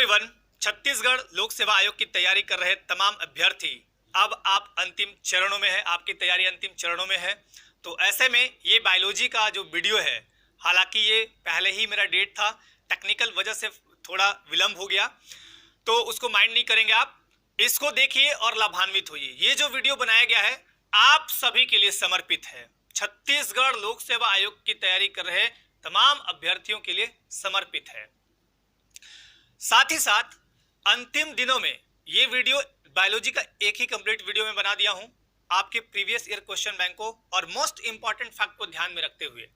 Everyone, Chhattisgarh लोक सेवा आयोग की तैयारी कर रहे तमाम अभ्यर्थी अब आप अंतिम चरणों में है, आपकी तैयारी अंतिम चरणों में है। तो ऐसे में ये बायोलॉजी का जो वीडियो है, हालांकि ये पहले ही मेरा डेट था, टेक्निकल वजह से थोड़ा विलंब हो गया, तो उसको माइंड नहीं करेंगे। आप इसको देखिए और लाभान्वित होइए। ये जो वीडियो बनाया गया है आप सभी के लिए समर्पित है, छत्तीसगढ़ लोक सेवा आयोग की तैयारी कर रहे तमाम अभ्यर्थियों के लिए समर्पित है। साथ ही साथ अंतिम दिनों में ये वीडियो बायोलॉजी का एक ही कंप्लीट वीडियो में बना दिया हूं, आपके प्रीवियस ईयर क्वेश्चन बैंक को और मोस्ट इंपॉर्टेंट फैक्ट को ध्यान में रखते हुए।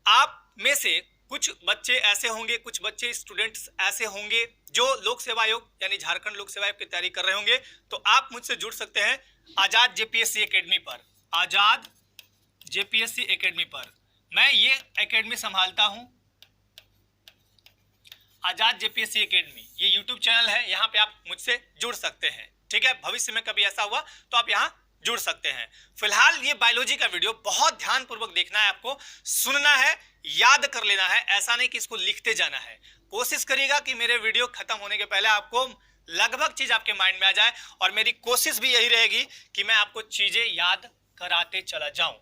आप में से कुछ बच्चे ऐसे होंगे, कुछ बच्चे स्टूडेंट्स ऐसे होंगे जो लोक सेवा आयोग यानी झारखंड लोक सेवा आयोग की तैयारी कर रहे होंगे, तो आप मुझसे जुड़ सकते हैं आजाद जेपीएससी एकेडमी पर। आजाद जेपीएससी एकेडमी पर मैं ये एकेडमी संभालता हूं, आजाद जेपीएससी एकेडमी ये यूट्यूब चैनल है, यहाँ पे आप मुझसे जुड़ सकते हैं। ठीक है, भविष्य में कभी ऐसा हुआ तो आप यहाँ जुड़ सकते हैं। फिलहाल ये बायोलॉजी का वीडियो बहुत ध्यानपूर्वक देखना है, आपको सुनना है, याद कर लेना है, ऐसा नहीं कि इसको लिखते जाना है। कोशिश करिएगा कि मेरे वीडियो खत्म होने के पहले आपको लगभग चीज आपके माइंड में आ जाए, और मेरी कोशिश भी यही रहेगी कि मैं आपको चीजें याद कराते चला जाऊं।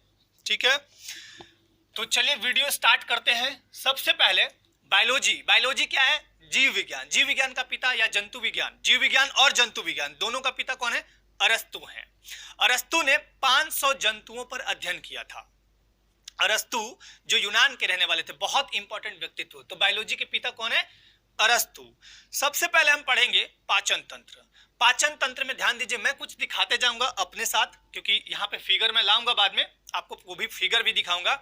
ठीक है, तो चलिए वीडियो स्टार्ट करते हैं। सबसे पहले बायोलॉजी क्या है? जीव विज्ञान। जीव विज्ञान का पिता या जंतु विज्ञान, जीव विज्ञान और जंतु विज्ञान दोनों का पिता कौन है? अरस्तु हैं। अरस्तु ने 500 जंतुओं पर अध्ययन किया था। अरस्तु जो यूनान के रहने वाले थे, बहुत इंपॉर्टेंट व्यक्तित्व। तो बायोलॉजी के पिता कौन है? अरस्तु। सबसे पहले हम पढ़ेंगे पाचन तंत्र। पाचन तंत्र में ध्यान दीजिए, मैं कुछ दिखाते जाऊंगा अपने साथ, क्योंकि यहाँ पे फिगर मैं लाऊंगा बाद में, आपको वो भी फिगर भी दिखाऊंगा।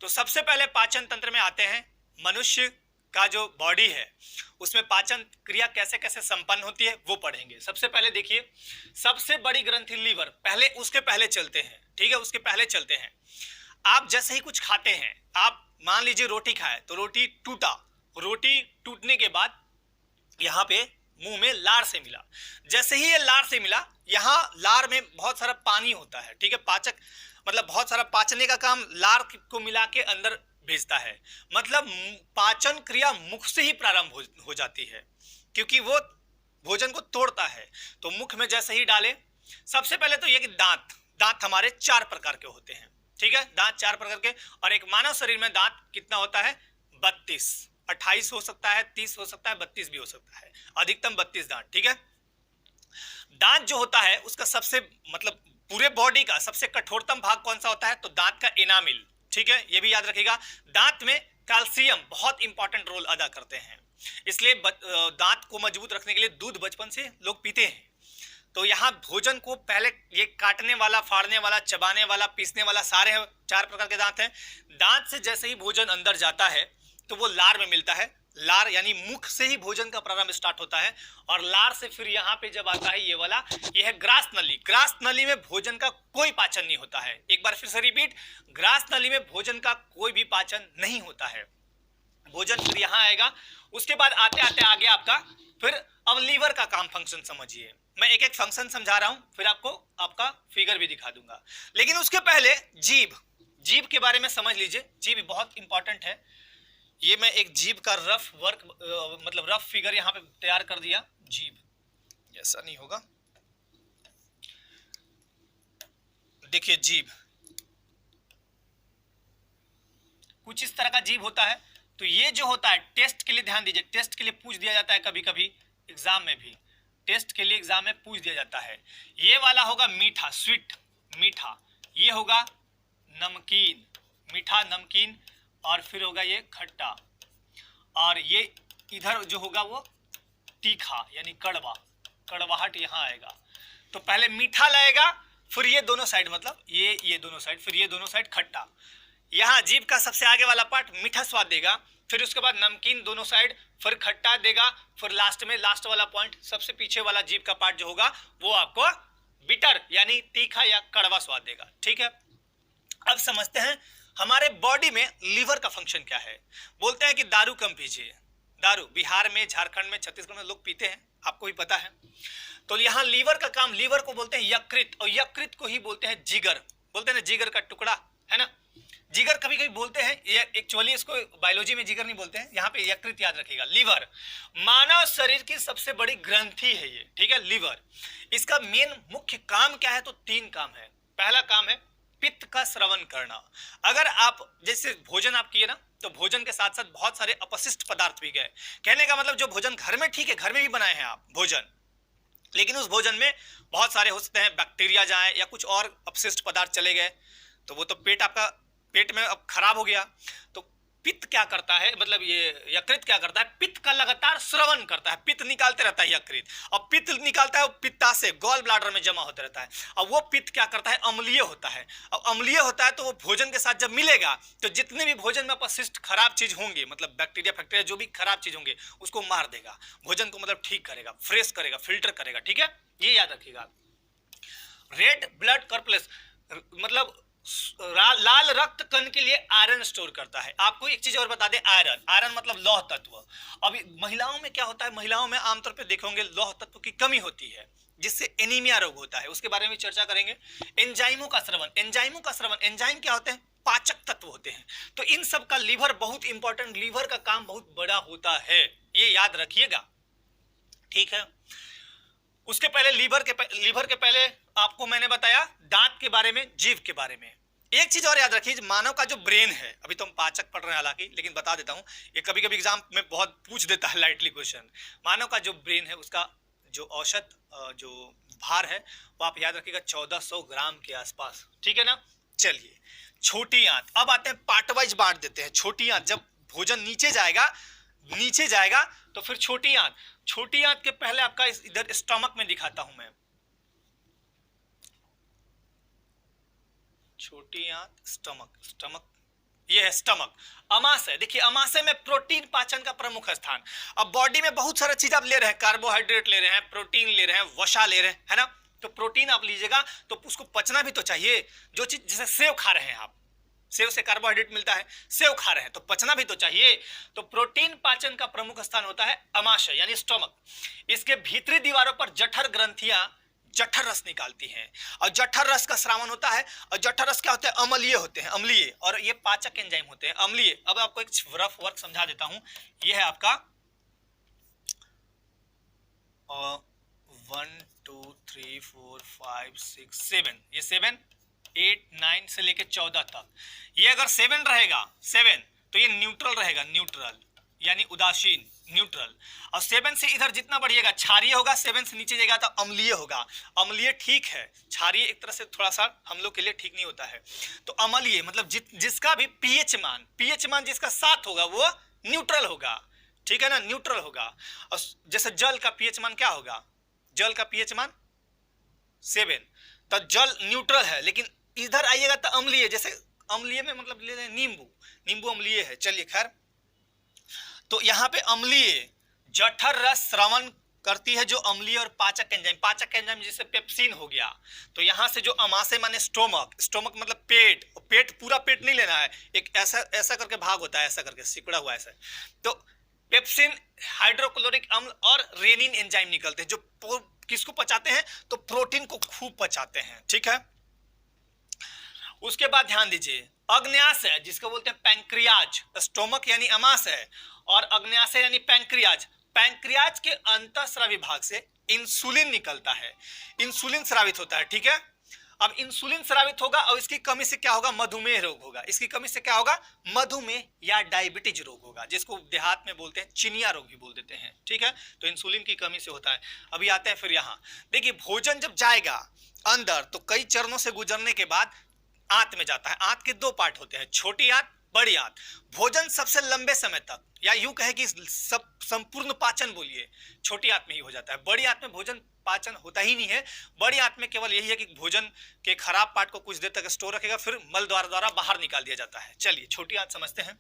तो सबसे पहले पाचन तंत्र में आते हैं। मनुष्य का जो बॉडी है उसमें पाचन क्रिया कैसे कैसे संपन्न होती है वो पढ़ेंगे। सबसे पहले देखिए, सबसे बड़ी ग्रंथि लीवर, पहले उसके पहले चलते हैं। ठीक है, उसके पहले चलते हैं। आप जैसे ही कुछ खाते हैं, आप मान लीजिए रोटी खाए तो रोटी टूटा, रोटी टूटने के बाद यहाँ पे मुंह में लार से मिला। जैसे ही ये लार से मिला, यहाँ लार में बहुत सारा पानी होता है। ठीक है, पाचक मतलब बहुत सारा पाचने का काम लार को मिला के अंदर भेजता है। मतलब पाचन क्रिया मुख से ही प्रारंभ हो जाती है, क्योंकि वो भोजन को तोड़ता है। तो मुख में जैसे ही डाले, सबसे पहले तो ये कि दांत हमारे 4 प्रकार के होते हैं। ठीक है, दांत 4 प्रकार के, और एक मानव शरीर में दांत कितना होता है? 32, 28 हो सकता है, 30 हो सकता है, 32 भी हो सकता है, अधिकतम 32 दांत। ठीक है, दांत जो होता है उसका सबसे मतलब पूरे बॉडी का सबसे कठोरतम भाग कौन सा होता है? तो दांत का एनामिल। ठीक है, ये भी याद रखिएगा। दांत में कैल्शियम बहुत इंपॉर्टेंट रोल अदा करते हैं, इसलिए दांत को मजबूत रखने के लिए दूध बचपन से लोग पीते हैं। तो यहाँ भोजन को पहले ये काटने वाला, फाड़ने वाला, चबाने वाला, पीसने वाला, सारे 4 प्रकार के दांत हैं। दांत से जैसे ही भोजन अंदर जाता है तो वो लार में मिलता है। लार यानी मुख से ही भोजन का प्रारंभ स्टार्ट होता है, और लार से फिर यहाँ पे जब आता है ये वाला, ये है ग्रास नली। ग्रास नली में भोजन का कोई पाचन नहीं होता है। एक बार फिर से रिपीट, ग्रास नली में भोजन का कोई भी पाचन नहीं होता है। भोजन फिर यहाँ आएगा। उसके बाद आते आते आगे आपका फिर अब लीवर का काम फंक्शन समझिए। मैं एक एक फंक्शन समझा रहा हूं, फिर आपको आपका फिगर भी दिखा दूंगा। लेकिन उसके पहले जीभ के बारे में समझ लीजिए। जीभ बहुत इंपॉर्टेंट है। ये मैं एक जीभ का रफ वर्क मतलब रफ फिगर यहाँ पे तैयार कर दिया। जीभ ऐसा नहीं होगा, देखिए जीभ कुछ इस तरह का जीभ होता है। तो ये जो होता है, टेस्ट के लिए ध्यान दीजिए, टेस्ट के लिए पूछ दिया जाता है, कभी कभी एग्जाम में भी टेस्ट के लिए एग्जाम में पूछ दिया जाता है। ये वाला होगा मीठा, स्वीट, मीठा। ये होगा नमकीन, मीठा नमकीन, और फिर होगा ये खट्टा, और ये इधर जो होगा वो तीखा यानी कड़वा, कड़वाहट यहाँ आएगा। तो पहले मीठा लगेगा, फिर ये दोनों साइड मतलब ये दोनों साइड, फिर ये दोनों साइड खट्टा। यहाँ जीभ का सबसे आगे वाला पार्ट मीठा स्वाद देगा, फिर उसके बाद नमकीन दोनों साइड, फिर खट्टा देगा, फिर लास्ट में लास्ट वाला पॉइंट सबसे पीछे वाला जीभ का पार्ट जो होगा वो आपको बिटर यानी तीखा या कड़वा स्वाद देगा। ठीक है, अब समझते हैं हमारे बॉडी में लीवर का फंक्शन क्या है। बोलते हैं कि दारू कम पीजिए। दारू बिहार में, झारखंड में, छत्तीसगढ़ में लोग पीते हैं, आपको भी पता है। तो यहाँ लीवर का काम, लीवर को बोलते हैं यकृत, और यकृत को ही बोलते हैं जिगर। बोलते हैं ना जिगर का टुकड़ा, है ना, जिगर कभी कभी बोलते हैं, ये एक्चुअली इसको बायोलॉजी में जिगर नहीं बोलते हैं, यहाँ पे यकृत याद रखिएगा। लीवर मानव शरीर की सबसे बड़ी ग्रंथि है ये, ठीक है। लीवर, इसका मेन मुख्य काम क्या है? तो 3 काम है। पहला काम है पित्त का श्रवण करना। अगर आप जैसे भोजन आप किए ना, तो भोजन के साथ साथ बहुत सारे अपशिष्ट पदार्थ भी गए। कहने का मतलब जो भोजन घर में, ठीक है, घर में भी बनाए हैं आप भोजन, लेकिन उस भोजन में बहुत सारे हो सकते हैं बैक्टीरिया जाए या कुछ और अपशिष्ट पदार्थ चले गए, तो वो तो आपका पेट में अब खराब हो गया। तो पित्त क्या करता है, मतलब ये यकृत क्या करता है? पित्त का लगातार श्रवण करता है, पित्त निकालते रहता है यकृत। अब पित्त निकालता है, वो पित्ताशय गॉल ब्लैडर में जमा होता रहता है। अब वो पित्त क्या करता है? अम्लीय होता है। अब अम्लीय होता है तो वो भोजन के साथ जब मिलेगा तो जितने भी भोजन में अपशिष्ट खराब चीज होंगे, मतलब बैक्टीरिया फैक्टीरिया जो भी खराब चीज होंगे, उसको मार देगा, भोजन को मतलब ठीक करेगा, फ्रेश करेगा, फिल्टर करेगा, ठीक है। ये याद रखिएगा। रेड ब्लड कॉर्पस मतलब लाल रक्त कण के लिए आयरन स्टोर करता है। आपको एक चीज और बता दें, आयरन मतलब लौह तत्व। अभी महिलाओं में क्या होता है? महिलाओं में आमतौर पे देखेंगे लौह तत्व की कमी होती है, जिससे एनीमिया रोग होता है। उसके बारे में चर्चा करेंगे। एंजाइमों का श्रवण, एंजाइम क्या होते हैं? पाचक तत्व होते हैं। तो इन सब का लीवर बहुत इंपॉर्टेंट, लीवर का काम बहुत बड़ा होता है, ये याद रखिएगा, ठीक है। उसके पहले लीवर के पहले आपको मैंने बताया दांत के बारे में, जीभ के बारे में। एक चीज और याद रखिए, मानव का जो ब्रेन है, अभी तो हम पाचक पढ़ रहे हैं हालांकि, लेकिन बता देता हूं, ये कभी कभी एग्जाम में बहुत पूछ देता है लाइटली क्वेश्चन। मानव का जो ब्रेन है, उसका जो औसत जो भार है वो आप याद रखिएगा 1400 ग्राम के आसपास, ठीक है ना। चलिए, छोटी आंत, अब आते हैं पार्ट वाइज बांट देते हैं। छोटी आंत, जब भोजन नीचे जाएगा तो फिर छोटी आंत के पहले आपका इधर स्टमक में दिखाता हूं मैं। छोटी आंत, स्टमक, ये है स्टमक। अमाशय, देखिए अमाशय में प्रोटीन पाचन का प्रमुख स्थान। अब बॉडी में बहुत सारा चीज आप ले रहे हैं, कार्बोहाइड्रेट ले रहे हैं, प्रोटीन ले रहे हैं, वसा ले रहे हैं, है ना। तो प्रोटीन आप लीजिएगा तो उसको पचना भी तो चाहिए। जो चीज, जैसे सेव खा रहे हैं आप, सेव से कार्बोहाइड्रेट मिलता है, सेव खा रहे हैं तो पचना भी तो चाहिए। तो प्रोटीन पाचन का प्रमुख स्थान होता है अमाशय यानी स्टमक। इसके भीतरी दीवारों पर जठर ग्रंथियां जठर रस निकालती हैं, और जठर रस का स्रावन होता है। और जठर रस क्या होते हैं? अम्लीय होते हैं, अम्लीय, और ये पाचक एंजाइम होते हैं, अम्लीय। अब आपको एक रफ वर्क समझा देता हूं। ये है आपका 1 2 3 4 5 6 7, ये 7 8 9 से लेके 14 तक। ये अगर 7 रहेगा, 7 तो ये न्यूट्रल रहेगा, न्यूट्रल यानी उदासीन, न्यूट्रल। और 7 से इधर जितना बढ़िएगा क्षारीय होगा, 7 से नीचे जाएगा तो अम्लीय होगा। अम्लीय ठीक है, क्षारीय एक तरह से थोड़ा सा हम लोग के लिए ठीक नहीं होता है। तो अम्लीय मतलब जिसका भी पीएच मान जिसका 7 होगा वो न्यूट्रल होगा, ठीक है ना, न्यूट्रल होगा। और जैसे जल का पीएच मान क्या होगा? जल का पीएच मान 7, तो जल न्यूट्रल है, लेकिन इधर आइएगा तो अम्लीय। जैसे अम्लीय में मतलब ले लें नींबू अम्लीय है। चलिए खैर, तो यहाँ पे अम्लीय जठर रस श्रवण करती है, जो अम्लीय और पाचक एंजाइम जैसे पेप्सिन हो गया। तो यहाँ से जो अमाशय माने स्टोमक मतलब पेट पूरा पेट नहीं लेना है, एक ऐसा करके भाग होता है, ऐसा करके सिकुड़ा हुआ ऐसा। तो पेप्सिन, हाइड्रोक्लोरिक अम्ल और रेनिन एंजाइम निकलते हैं, जो किसको पचाते हैं? तो प्रोटीन को खूब पचाते हैं, ठीक है। उसके बाद ध्यान दीजिए, अग्न्याशय जिसको बोलते हैं पैंक्रियाज, स्टोमक यानी अमाशय, और अग्न्याशय यानी पैंक्रियाज। पैंक्रियाज के अंतःस्रावी भाग से इंसुलिन निकलता है, इंसुलिन स्रावित होता है, ठीक है। अब इंसुलिन स्रावित होगा और इसकी कमी से क्या होगा? मधुमेह रोग होगा। इसकी कमी से क्या होगा? मधुमेह या डायबिटीज रोग होगा, जिसको देहात में बोलते हैं चिनिया रोग भी बोल देते हैं, ठीक है। तो इंसुलिन की कमी से होता है। अभी आते हैं फिर यहाँ, देखिए भोजन जब जाएगा अंदर तो कई चरणों से गुजरने के बाद आंत में जाता है। आंत के 2 पार्ट होते हैं, छोटी आंत, बड़ी आंत। भोजन सबसे लंबे समय तक, या यूं कहे कि सब संपूर्ण पाचन बोलिए, छोटी आंत में ही हो जाता है। बड़ी आंत में भोजन पाचन होता ही नहीं है। बड़ी आंत में केवल यही है कि भोजन के खराब पार्ट को कुछ देर तक स्टोर रखेगा, फिर मल द्वारा बाहर निकाल दिया जाता है। चलिए छोटी आंत समझते हैं।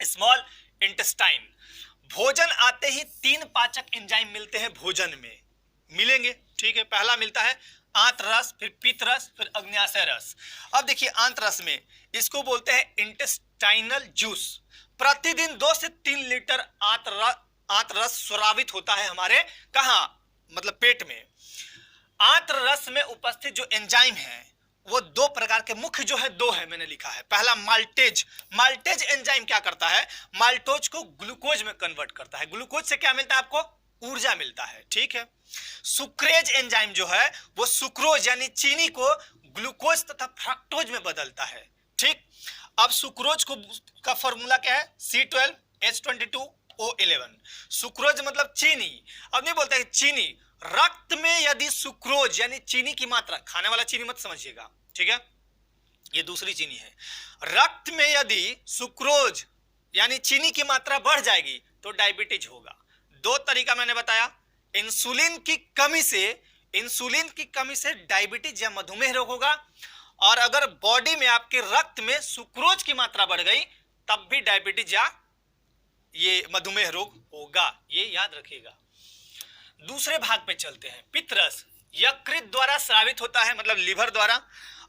स्मॉल इंटेस्टाइन, भोजन आते ही 3 पाचक एंजाइम मिलते हैं, भोजन में मिलेंगे, ठीक है। पहला मिलता है आंत रस, फिर पित्त रस, फिर अग्न्याशय रस। अब देखिए आंत रस में इसको बोलते हैं इंटेस्टाइनल जूस। प्रतिदिन 2 से 3 लीटर आंत रस स्रावित होता है हमारे कहाँ? मतलब पेट में। आंत रस में उपस्थित जो एंजाइम है वो दो प्रकार के मुख्य जो है दो है, मैंने लिखा है। पहला माल्टेज, माल्टेज एंजाइम क्या करता है, माल्टोज को ग्लूकोज में कन्वर्ट करता है। ग्लूकोज से क्या मिलता है आपको, ऊर्जा मिलता है, ठीक है। सुक्रेज एंजाइम जो है वो सुक्रोज यानी चीनी को ग्लूकोज तथा फ्रक्टोज में बदलता है, ठीक। अब सुक्रोज को का फॉर्मूला क्या है, C12H22O11। सुक्रोज मतलब चीनी। अब नहीं बोलता है चीनी, रक्त में यदि सुक्रोज यानी चीनी की मात्रा, खाने वाला चीनी मत समझिएगा, ठीक है, ये दूसरी चीनी है। रक्त में यदि सुक्रोज यानी चीनी की मात्रा बढ़ जाएगी तो डायबिटीज होगा। दो तरीका मैंने बताया, इंसुलिन की कमी से डायबिटीज या मधुमेह रोग होगा, और अगर बॉडी में आपके रक्त में सुक्रोज की मात्रा बढ़ गई तब भी डायबिटीज या ये मधुमेह रोग होगा, ये याद रखिएगा। दूसरे भाग पे चलते हैं। पित्तरस यकृत द्वारा स्रावित होता है, मतलब लीवर द्वारा।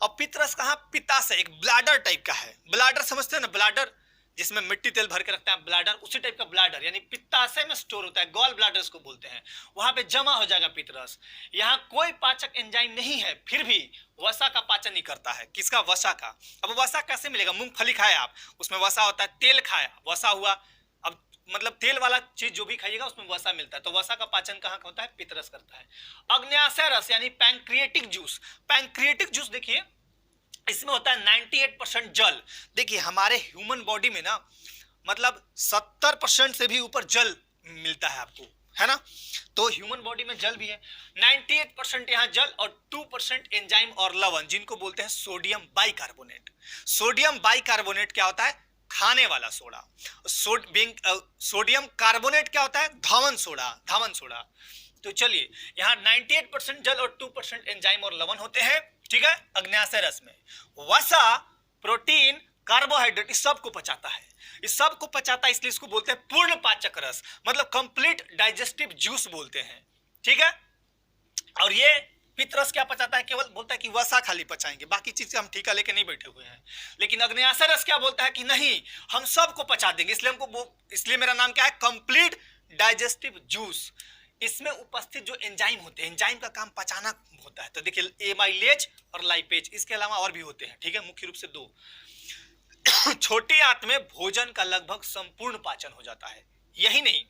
और पित्तरस कहां, पित्ताशय, एक ब्लैडर टाइप का है। ब्लैडर समझते हैं ना, ब्लैडर जिसमें मिट्टी तेल भर के रखते हैं ब्लैडर, उसी टाइप का ब्लैडर, यानी पित्ताशय में स्टोर होता है, गॉल ब्लैडर को बोलते हैं, वहां पे जमा हो जाएगा पित्तरस। यहाँ कोई पाचक एंजाइम नहीं है, फिर भी वसा का पाचन नहीं करता है। किसका, वसा का। अब वसा कैसे मिलेगा, मूंगफली खाए आप, उसमें वसा होता है, तेल खाया वसा हुआ, अब मतलब तेल वाला चीज जो भी खाइएगा उसमें वसा मिलता है, तो वसा का पाचन कहाँ होता है, पित्तरस करता है। अग्न्याशय रस यानी पैंक्रिएटिक जूस, पैंक्रिएटिक जूस देखिए इसमें होता है 98% जल। देखिए हमारे ह्यूमन बॉडी में ना मतलब 70% से भी ऊपर जल मिलता है आपको, है ना, तो ह्यूमन बॉडी में जल भी है। 98% यहाँ जल और 2% एंजाइम और लवण, जिनको बोलते हैं सोडियम बाइकार्बोनेट। सोडियम बाइकार्बोनेट क्या होता है, खाने वाला सोडा। सोडियम कार्बोनेट क्या होता है, धावन सोडा। तो चलिए यहाँ 98% जल और 2% एंजाइम और लवण होते हैं, ठीक है। अग्न्याशय रस में वसा, प्रोटीन, कार्बोहाइड्रेट इस सब को पचाता है, इसलिए इसको बोलते हैं पूर्ण पाचक रस, मतलब कंप्लीट डाइजेस्टिव जूस बोलते हैं, ठीक है। और ये पित्तरस क्या पचाता है, केवल बोलता है कि वसा खाली पचाएंगे, बाकी चीज हम ठीका लेके नहीं बैठे हुए हैं। लेकिन अग्न्याशय रस क्या बोलता है कि नहीं, हम सबको पचा देंगे, इसलिए मेरा नाम क्या है, कंप्लीट डाइजेस्टिव जूस। इसमें उपस्थित जो एंजाइम होते हैं, एंजाइम का काम पचाना होता है, तो देखिए एमाइलेज और लाइपेज, इसके अलावा और भी होते हैं, ठीक है, मुख्य रूप से दो। छोटी आंत में भोजन का लगभग संपूर्ण पाचन हो जाता है, यही नहीं,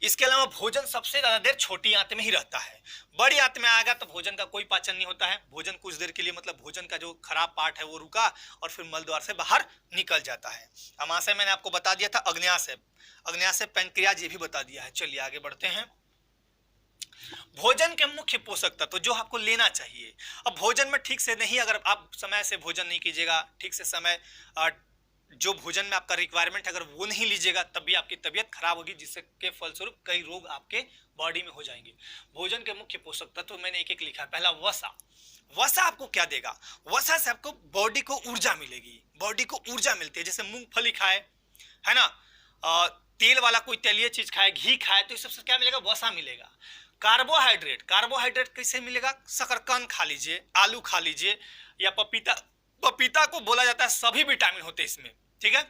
इसके अलावा भोजन सबसे ज्यादा देर छोटी आंत में ही रहता है। बड़ी आंत में आएगा तो भोजन का कोई पाचन नहीं होता है, भोजन कुछ देर के लिए, मतलब भोजन का जो खराब पार्ट है वो रुका और फिर मल द्वार से बाहर निकल जाता है। अमाशय मैंने आपको बता दिया था, अग्न्याशय पैंक्रियाज ये भी बता दिया है। चलिए आगे बढ़ते हैं। भोजन के मुख्य पोषक तत्व जो आपको लेना चाहिए। अब भोजन में ठीक से नहीं, अगर आप समय से भोजन नहीं कीजिएगा, ठीक से समय जो भोजन में आपका रिक्वायरमेंट है अगर वो नहीं लीजिएगा तब भी आपकी तबीयत खराब होगी, जिसके फलस्वरूप कई रोग आपके बॉडी में हो जाएंगे। भोजन के मुख्य पोषक तत्व मैंने एक एक लिखा है। पहला वसा आपको क्या देगा, वसा से आपको बॉडी को ऊर्जा मिलेगी, बॉडी को ऊर्जा मिलती है। जैसे मूंगफली खाए, है ना, तेल वाला कोई तेलीय चीज खाए, घी खाए, तो इस सबसे क्या मिलेगा, वसा मिलेगा। कार्बोहाइड्रेट कैसे मिलेगा, शकरकंद खा लीजिए, आलू खा लीजिए, या पपीता को बोला जाता है, सभी विटामिन होते हैं इसमें, ठीक है।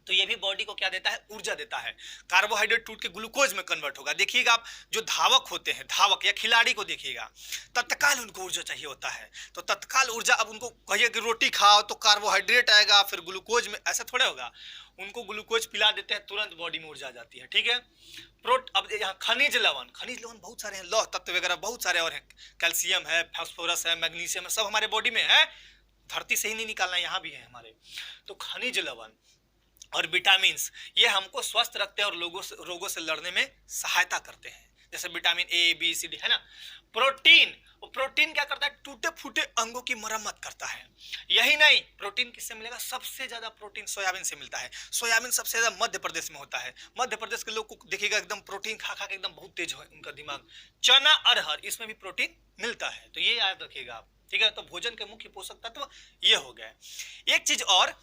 तो ये भी बॉडी को क्या देता है, ऊर्जा देता है। कार्बोहाइड्रेट टूट के ग्लूकोज में कन्वर्ट होगा। देखिएगा आप जो धावक होते हैं, धावक या खिलाड़ी को देखिएगा, तत्काल उनको ऊर्जा चाहिए होता है, तो तत्काल ऊर्जा, अब उनको कहिए कि रोटी खाओ तो कार्बोहाइड्रेट आएगा, फिर ग्लूकोज में, ऐसा थोड़ा होगा, उनको ग्लूकोज पिला देते हैं, तुरंत बॉडी में ऊर्जा आ जाती है, ठीक है। अब यहाँ खनिज लवण बहुत सारे हैं, लौह तत्व वगैरह बहुत सारे और हैं, कैल्शियम है, फास्फोरस है, मैग्नीशियम है, सब हमारे बॉडी में है, धरती से ही नहीं निकालना, यहाँ भी है हमारे। तो खनिज लवण और विटामिन ये हमको स्वस्थ रखते हैं और रोगों से लड़ने में सहायता करते हैं, जैसे vitamin A, B, C, D, है ना। प्रोटीन क्या करता है, टूटे फूटे अंगों की मरम्मत करता है। यही नहीं, प्रोटीन किससे मिलेगा, सबसे ज्यादा प्रोटीन सोयाबीन से मिलता है। सोयाबीन सबसे ज्यादा मध्य प्रदेश में होता है। मध्य प्रदेश के लोग को देखिएगा एकदम प्रोटीन खा के एकदम बहुत तेज है उनका दिमाग। चना, अरहर, इसमें भी प्रोटीन मिलता है, तो ये याद रखिएगा आप, ठीक है। तो भोजन के मुख्य पोषक तत्व ये हो गए। एक चीज और,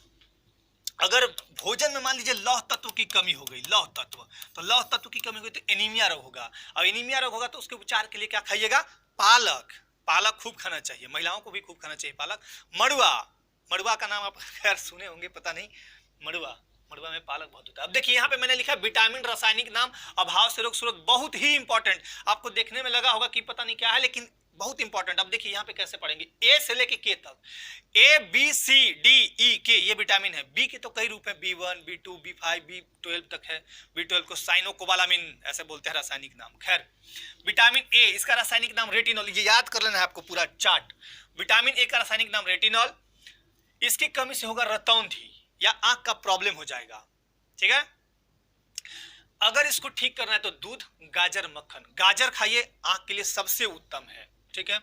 अगर भोजन में मान लीजिए लौह तत्व की कमी हो गई, तो लौह तत्व की कमी हो गई तो एनीमिया रोग होगा। और एनीमिया रोग होगा तो उसके उपचार के लिए क्या खाइएगा, पालक खूब खाना चाहिए, महिलाओं को भी खूब खाना चाहिए पालक। मड़ुआ का नाम आप खैर सुने होंगे, पता नहीं, मड़ुआ में पालक बहुत होता है। अब देखिए यहाँ पे मैंने लिखा विटामिन रासायनिक नाम अभाव से रोग स्रोत, बहुत ही इंपॉर्टेंट। आपको देखने में लगा होगा कि पता नहीं क्या है, लेकिन बहुत इंपॉर्टेंट। अब देखिए यहाँ पे कैसे पढ़ेंगे, ए से लेके के तक, ए बी सी डी ई के ये विटामिन है। बी के तो कई रूप है, B1 B2 B5 B12 तक है। B12 को साइनोकोबालामिन ऐसे बोलते हैं रासायनिक नाम। खैर विटामिन ए, इसका रासायनिक नाम रेटिनॉल, ये याद कर लेना है आपको पूरा चार्ट। विटामिन ए का रासायनिक नाम रेटिनॉल। इसकी कमी से होगा रतौंधी या आंख का प्रॉब्लम हो जाएगा, ठीक है। अगर इसको ठीक करना है तो दूध, गाजर, मक्खन। गाजर खाइए, आंख के लिए सबसे उत्तम है, ठीक है।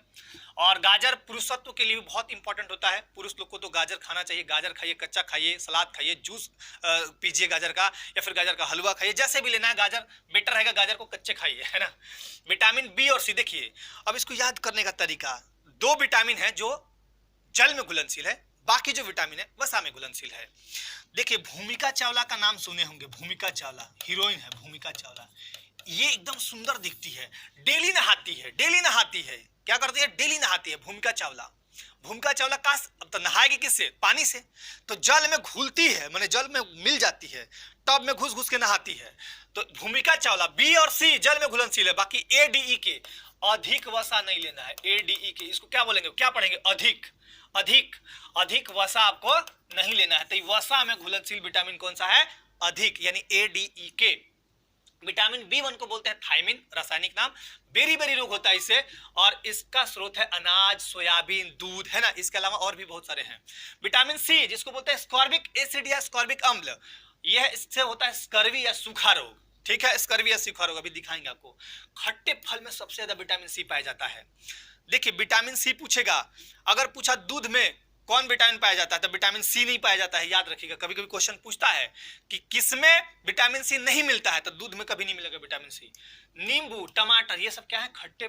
और गाजर पुरुषत्व के लिए भी बहुत इंपॉर्टेंट होता है। पुरुष लोग को तो गाजर खाना चाहिए। गाजर खाइए, कच्चा खाइए, सलाद खाइए, जूस पीजिए गाजर का, या फिर गाजर का हलवा खाइए, जैसे भी लेना है। गाजर बेटर रहेगा, गाजर को कच्चे खाइए, है ना। विटामिन बी और सी, देखिए अब इसको याद करने का तरीका, दो विटामिन है जो जल में घुलनशील है, बाकी जो विटामिन है वसा में घुलनशील है। देखिए भूमिका चावला का नाम सुने होंगे, भूमिका चावला हीरोइन है, भूमिका चावला। ये एकदम सुंदर दिखती है, डेली नहाती है, डेली नहाती है। क्या करती है? डेली नहाती है भूमिका चावला। भूमिका चावला का तो नहाएगी किससे? पानी से। तो जल में घुलती है, माने जल में मिल जाती है, टब में घुस घुस के नहाती है। तो भूमिका चावला, बी और सी जल में घुलनशील है। बाकी ए डी ई के अधिक वसा नहीं लेना है। ए डी ई के इसको क्या बोलेंगे, क्या पढ़ेंगे? अधिक। अधिक अधिक वसा आपको नहीं लेना है। तो वसा में घुलनशील विटामिन कौन सा है? अधिक, यानी ए डी ई के। विटामिन बी1 को बोलते हैं थायमिन, रासायनिक नाम। बेरी बेरी रोग होता है इससे, और इसका स्रोत है अनाज, सोयाबीन, दूध, है ना। इसके अलावा और भी बहुत सारे हैं। विटामिन सी जिसको बोलते हैं स्कॉर्बिक एसिड या स्कॉर्बिक अम्ल, यह इससे होता है स्कर्वी या सूखा रोग, ठीक है। स्कर्वी या सूखा रोग अभी दिखाएंगे आपको। खट्टे फल में सबसे ज्यादा विटामिन सी पाया जाता है। देखिए विटामिन सी पूछेगा, अगर पूछा दूध में कौन विटामिन पाया जाता है तो विटामिन सी नहीं पाया जाता है, याद रखिएगा। कभी कभी क्वेश्चन पूछता है कि किसमें विटामिन सी नहीं मिलता है, तो दूध में कभी नहीं मिलेगा विटामिन सी। नींबू, टमाटर, ये सब क्या है? खट्टे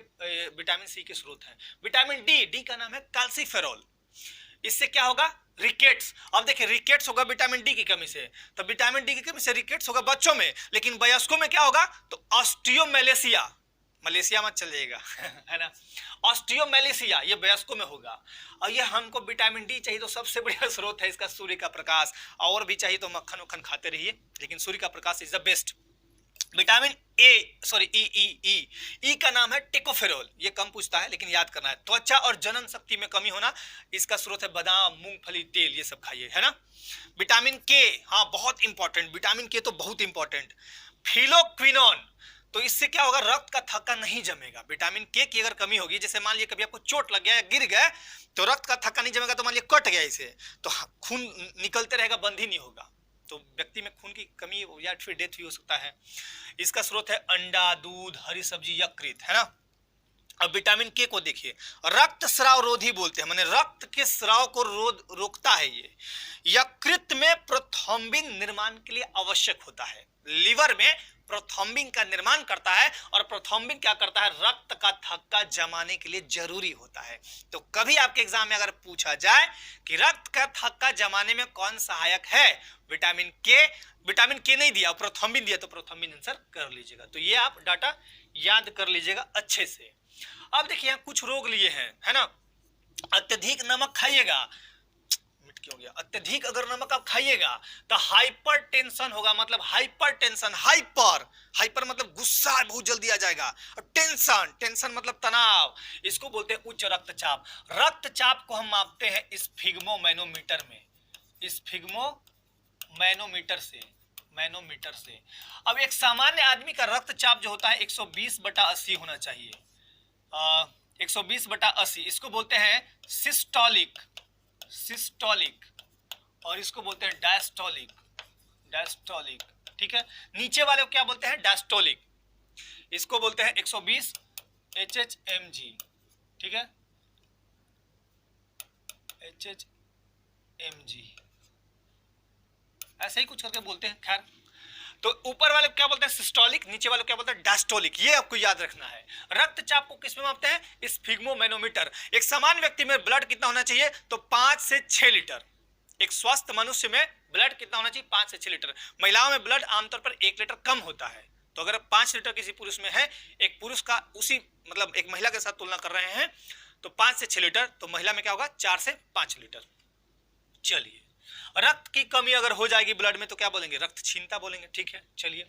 विटामिन सी के स्रोत हैं। विटामिन डी, डी का नाम है कैल्सीफेरॉल। इससे क्या होगा? रिकेट्स। अब देखिए रिकेट्स होगा विटामिन डी की कमी से, तो विटामिन डी की कमी से रिकेट्स होगा बच्चों में, लेकिन वयस्कों में क्या होगा? तो ऑस्टियोमेलेसिया, मलेशिया मत चल जाइएगा है ना। ऑस्टियोमेलेसिया ये वयस्कों में होगा। और ये हमको विटामिन डी चाहिए तो सबसे बढ़िया स्रोत है इसका सूर्य का प्रकाश। और भी चाहिए तो मक्खन वक्खन खाते रहिए, लेकिन सूर्य का प्रकाश is the best. Vitamin E का नाम है टेकोफेरोल। ये कम पूछता है लेकिन याद करना है। त्वचा और जनन शक्ति में कमी होना, इसका स्रोत है बादाम, मूंगफली, तेल, ये सब खाइए, है ना। विटामिन के, हाँ बहुत इंपॉर्टेंट, विटामिन के तो बहुत इंपॉर्टेंट। फिलोक्विनोन, तो इससे क्या होगा? रक्त का थक्का नहीं जमेगा। विटामिन के की अगर कमी होगी, जैसे मान लिया कभी आपको चोट लग गया या गिर गए, तो रक्त का थक्का नहीं जमेगा, तो मान लिया कट गया इसे, तो खून निकलते रहेगा, बंद ही नहीं होगा, तो व्यक्ति में खून की कमी या फिर डेथ भी हो सकता है। इसका स्रोत है अंडा, दूध, हरी सब्जी, यकृत, है ना। अब विटामिन के को देखिए, रक्त स्राव रोधी बोलते हैं, माने रक्त के स्राव को रोकता है ये। यकृत में प्रोथ्रोम्बिन निर्माण के लिए आवश्यक होता है। लीवर में प्रोथ्रोम्बिन का निर्माण करता है, और प्रोथ्रोम्बिन क्या करता है? रक्त का थक्का जमाने के लिए जरूरी होता है। तो कभी आपके एग्जाम में अगर पूछा जाए कि रक्त का थक्का जमाने में कौन सहायक है, विटामिन के, विटामिन के नहीं दिया, प्रोथ्रोम्बिन दिया, तो प्रोथ्रोम्बिन आंसर कर लीजिएगा। तो ये आप डाटा याद कर लीजिएगा अच्छे से। अब देखिए यहाँ कुछ रोग लिए हैं, है ना। अत्यधिक नमक खाइएगा, क्यों गया? अत्यधिक अगर नमक आप खाइएगा तो हाइपरटेंशन होगा, मतलब हाइपरटेंशन, हाइपर मतलब गुस्सा बहुत जल्दी आ जाएगा, और टेंशन, टेंशन मतलब तनाव, इसको बोलते हैं उच्च रक्तचाप। रक्तचाप को हम मापते हैं स्फिग्मोमैनोमीटर में, स्फिग्मोमैनोमीटर से, मैनोमीटर से। अब एक सामान्य आदमी का रक्तचाप जो होता है 120/80 होना चाहिए, 120/80। इसको बोलते हैं सिस्टोलिक, सिस्टोलिक, और इसको बोलते हैं डायस्टोलिक, डायस्टोलिक, ठीक है। नीचे वाले को क्या बोलते हैं? डायस्टोलिक। इसको बोलते हैं 120 HHmg, ठीक है, HHmg, ऐसे ही कुछ करके बोलते हैं। खैर, तो ऊपर वाले को क्या बोलते हैं? सिस्टोलिक, नीचे वाले को क्या बोलते हैं? डायस्टोलिक। ये आपको याद रखना है। रक्तचाप को किस में मापते हैं? स्फिग्मोमैनोमीटर। एक सामान्य व्यक्ति में ब्लड कितना होना चाहिए? तो 5 से 6 लीटर। एक स्वस्थ मनुष्य में ब्लड कितना होना चाहिए? 5 से 6 लीटर। महिलाओं में ब्लड आमतौर पर 1 लीटर कम होता है। तो अगर 5 लीटर किसी पुरुष में है, एक पुरुष का उसी मतलब एक महिला के साथ तुलना कर रहे हैं, तो 5 से 6 लीटर, तो महिला में क्या होगा? 4 से 5 लीटर। चलिए रक्त की कमी अगर हो जाएगी ब्लड में तो क्या बोलेंगे, रक्तहीनता बोलेंगे। ठीक है, चलिए।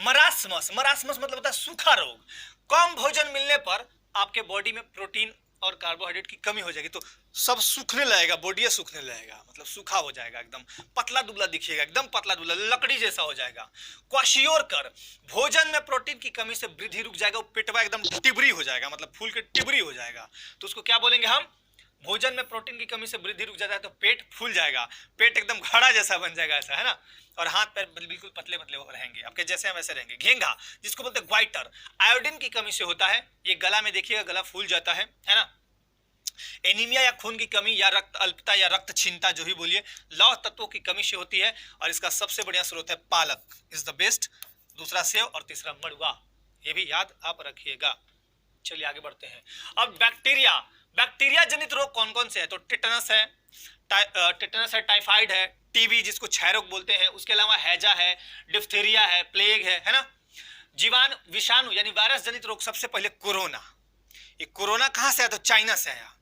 मरासमस, मरासमस मतलब होता है सूखा रोग। कम भोजन मिलने पर आपके बॉडी में प्रोटीन और कार्बोहाइड्रेट की कमी हो जाएगी तो सब सूखने लगेगा, बॉडी सूखने लगेगा, मतलब सूखा हो जाएगा, एकदम पतला दुबला दिखिएगा, एकदम पतला दुबला लकड़ी जैसा हो जाएगा। क्वाशियोर, भोजन में प्रोटीन की कमी से वृद्धि रुक जाएगा, पेटवा एकदम टिबरी हो जाएगा, मतलब फूल के टिबरी हो जाएगा, तो उसको क्या बोलेंगे हम, भोजन में प्रोटीन की कमी से वृद्धि रुक जाता है तो पेट फूल जाएगा, पेट एकदम घड़ा जैसा बन जाएगा, ऐसा है ना, और हाथ पैर बिल्कुल पतले पतले रहेंगे, आपके जैसे हम वैसे रहेंगे। घेंघा, जिसको बोलते हैं ग्वाइटर, आयोडीन की कमी से होता है, ये गला में देखिएगा गला फूल जाता है ना। एनीमिया या खून की कमी या रक्त अल्पता या रक्तहीनता, जो ही बोलिए, लौह तत्वों की कमी से होती है, और इसका सबसे बढ़िया स्रोत है पालक, इज द बेस्ट। दूसरा सेव और तीसरा मड़ुआ, ये भी याद आप रखिएगा। चलिए आगे बढ़ते हैं। अब बैक्टीरिया, बैक्टीरिया जनित रोग कौन कौन से है, तो टिटनस है, टाइफाइड है, टीबी जिसको क्षय रोग बोलते हैं, उसके अलावा हैजा है, डिप्थीरिया है, प्लेग है ना। जीवाणु विषाणु यानी वायरस जनित रोग, सबसे पहले कोरोना। ये कोरोना कहां से आया, तो चाइना से आया,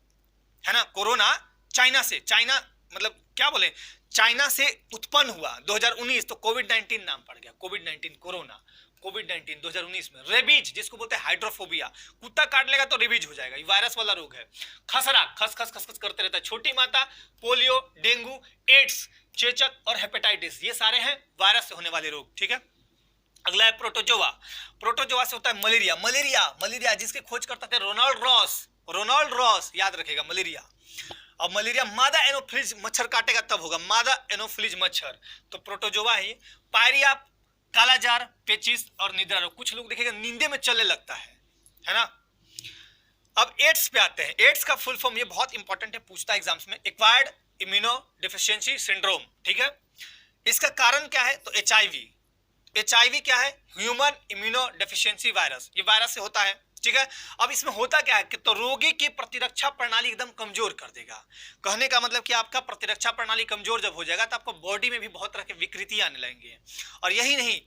है ना। कोरोना चाइना से, चाइना मतलब क्या बोले, चाइना से उत्पन्न हुआ 2019, तो कोविड-19 नाम पड़ गया, कोविड-19 कोरोना, कोविड-19 2019 में। रेबीज जिसको बोलते हैं हाइड्रोफोबिया, कुत्ता काट लेगा तो रेबीज हो जाएगा, ये वायरस वाला रोग है। खसरा, खस खस खस खस करते रहता है, छोटी माता, पोलियो, डेंगू, एड्स, चेचक और हेपेटाइटिस, ये सारे हैं वायरस से होने वाले रोग। ठीक है, अगला है प्रोटोजोआ, प्रोटोजोआ से होता है मलेरिया, मलेरिया जिसकी खोज करता था रोनाल्ड रॉस, याद रखेगा मलेरिया। अब मलेरिया मादा एनोफिलीज मच्छर काटेगा तब होगा, मादा एनोफिलीज मच्छर, तो प्रोटोजोआ है। पायरिया, कालाजार, पेचिस और निद्रा रोग, कुछ लोग देखेगा नींदे में चलने लगता है ना। अब एड्स पे आते हैं। एड्स का फुल फॉर्म, ये बहुत इंपॉर्टेंट है, पूछता है एग्जाम्स में, एक्वायर्ड इम्यूनो डिफिशियंसी सिंड्रोम। ठीक है, इसका कारण क्या है, तो एचआईवी क्या है, ह्यूमन इम्यूनो डेफिशिएंसी वायरस, ये वायरस से होता है। ठीक है, अब इसमें होता क्या है कि तो रोगी की प्रतिरक्षा प्रणाली एकदम कमजोर कर देगा। कहने का मतलब कि आपका प्रतिरक्षा प्रणाली कमजोर जब हो जाएगा तो आपको बॉडी में भी बहुत तरह की विकृति आने लगेंगी, और यही नहीं,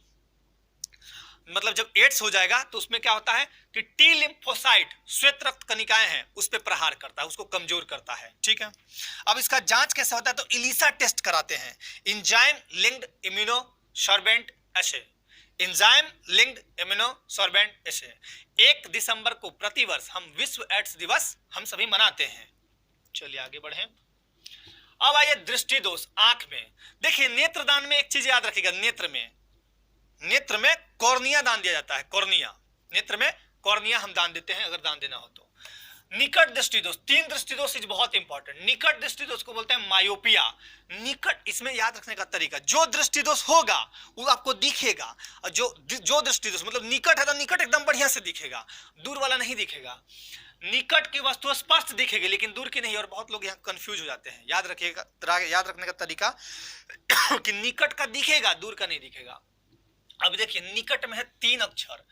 मतलब जब एड्स हो जाएगा तो उसमें क्या होता है कि टी लिम्फोसाइट, श्वेत रक्त कणिकाएं हैं, उस पर प्रहार करता है, उसको कमजोर करता है। ठीक है, अब इसका जांच कैसे होता है, तो इलिसा टेस्ट कराते हैं, एंजाइम लिंक्ड इम्यूनोसॉर्बेंट एसे, एंजाइम लिंक्ड इम्यूनोसॉर्बेंट एसे। 1 दिसंबर को प्रतिवर्ष हम विश्व एड्स दिवस हम सभी मनाते हैं। चलिए आगे बढ़ें। अब आइए दृष्टि दोष, आंख में। देखिए नेत्रदान में एक चीज याद रखिएगा, नेत्र में कॉर्निया दान दिया जाता है, कॉर्निया, नेत्र में कॉर्निया हम दान देते हैं अगर दान देना हो तो। निकट दृष्टि दोष, 3 दृष्टि दोष इज बहुत इंपॉर्टेंट। निकट दृष्टि दोष को बोलते हैं मायोपिया। निकट, इसमें याद रखने का तरीका, जो दृष्टि दोष होगा वो आपको दिखेगा, और जो दृष्टि दोष मतलब निकट है तो निकट एकदम बढ़िया से दिखेगा, दूर वाला नहीं दिखेगा। निकट की वस्तु स्पष्ट दिखेगी लेकिन दूर की नहीं, और बहुत लोग यहाँ कंफ्यूज हो जाते हैं। याद रखिएगा, याद रखने का तरीका कि निकट का दिखेगा, दूर का नहीं दिखेगा। अब देखिए निकट में है 3 अक्षर,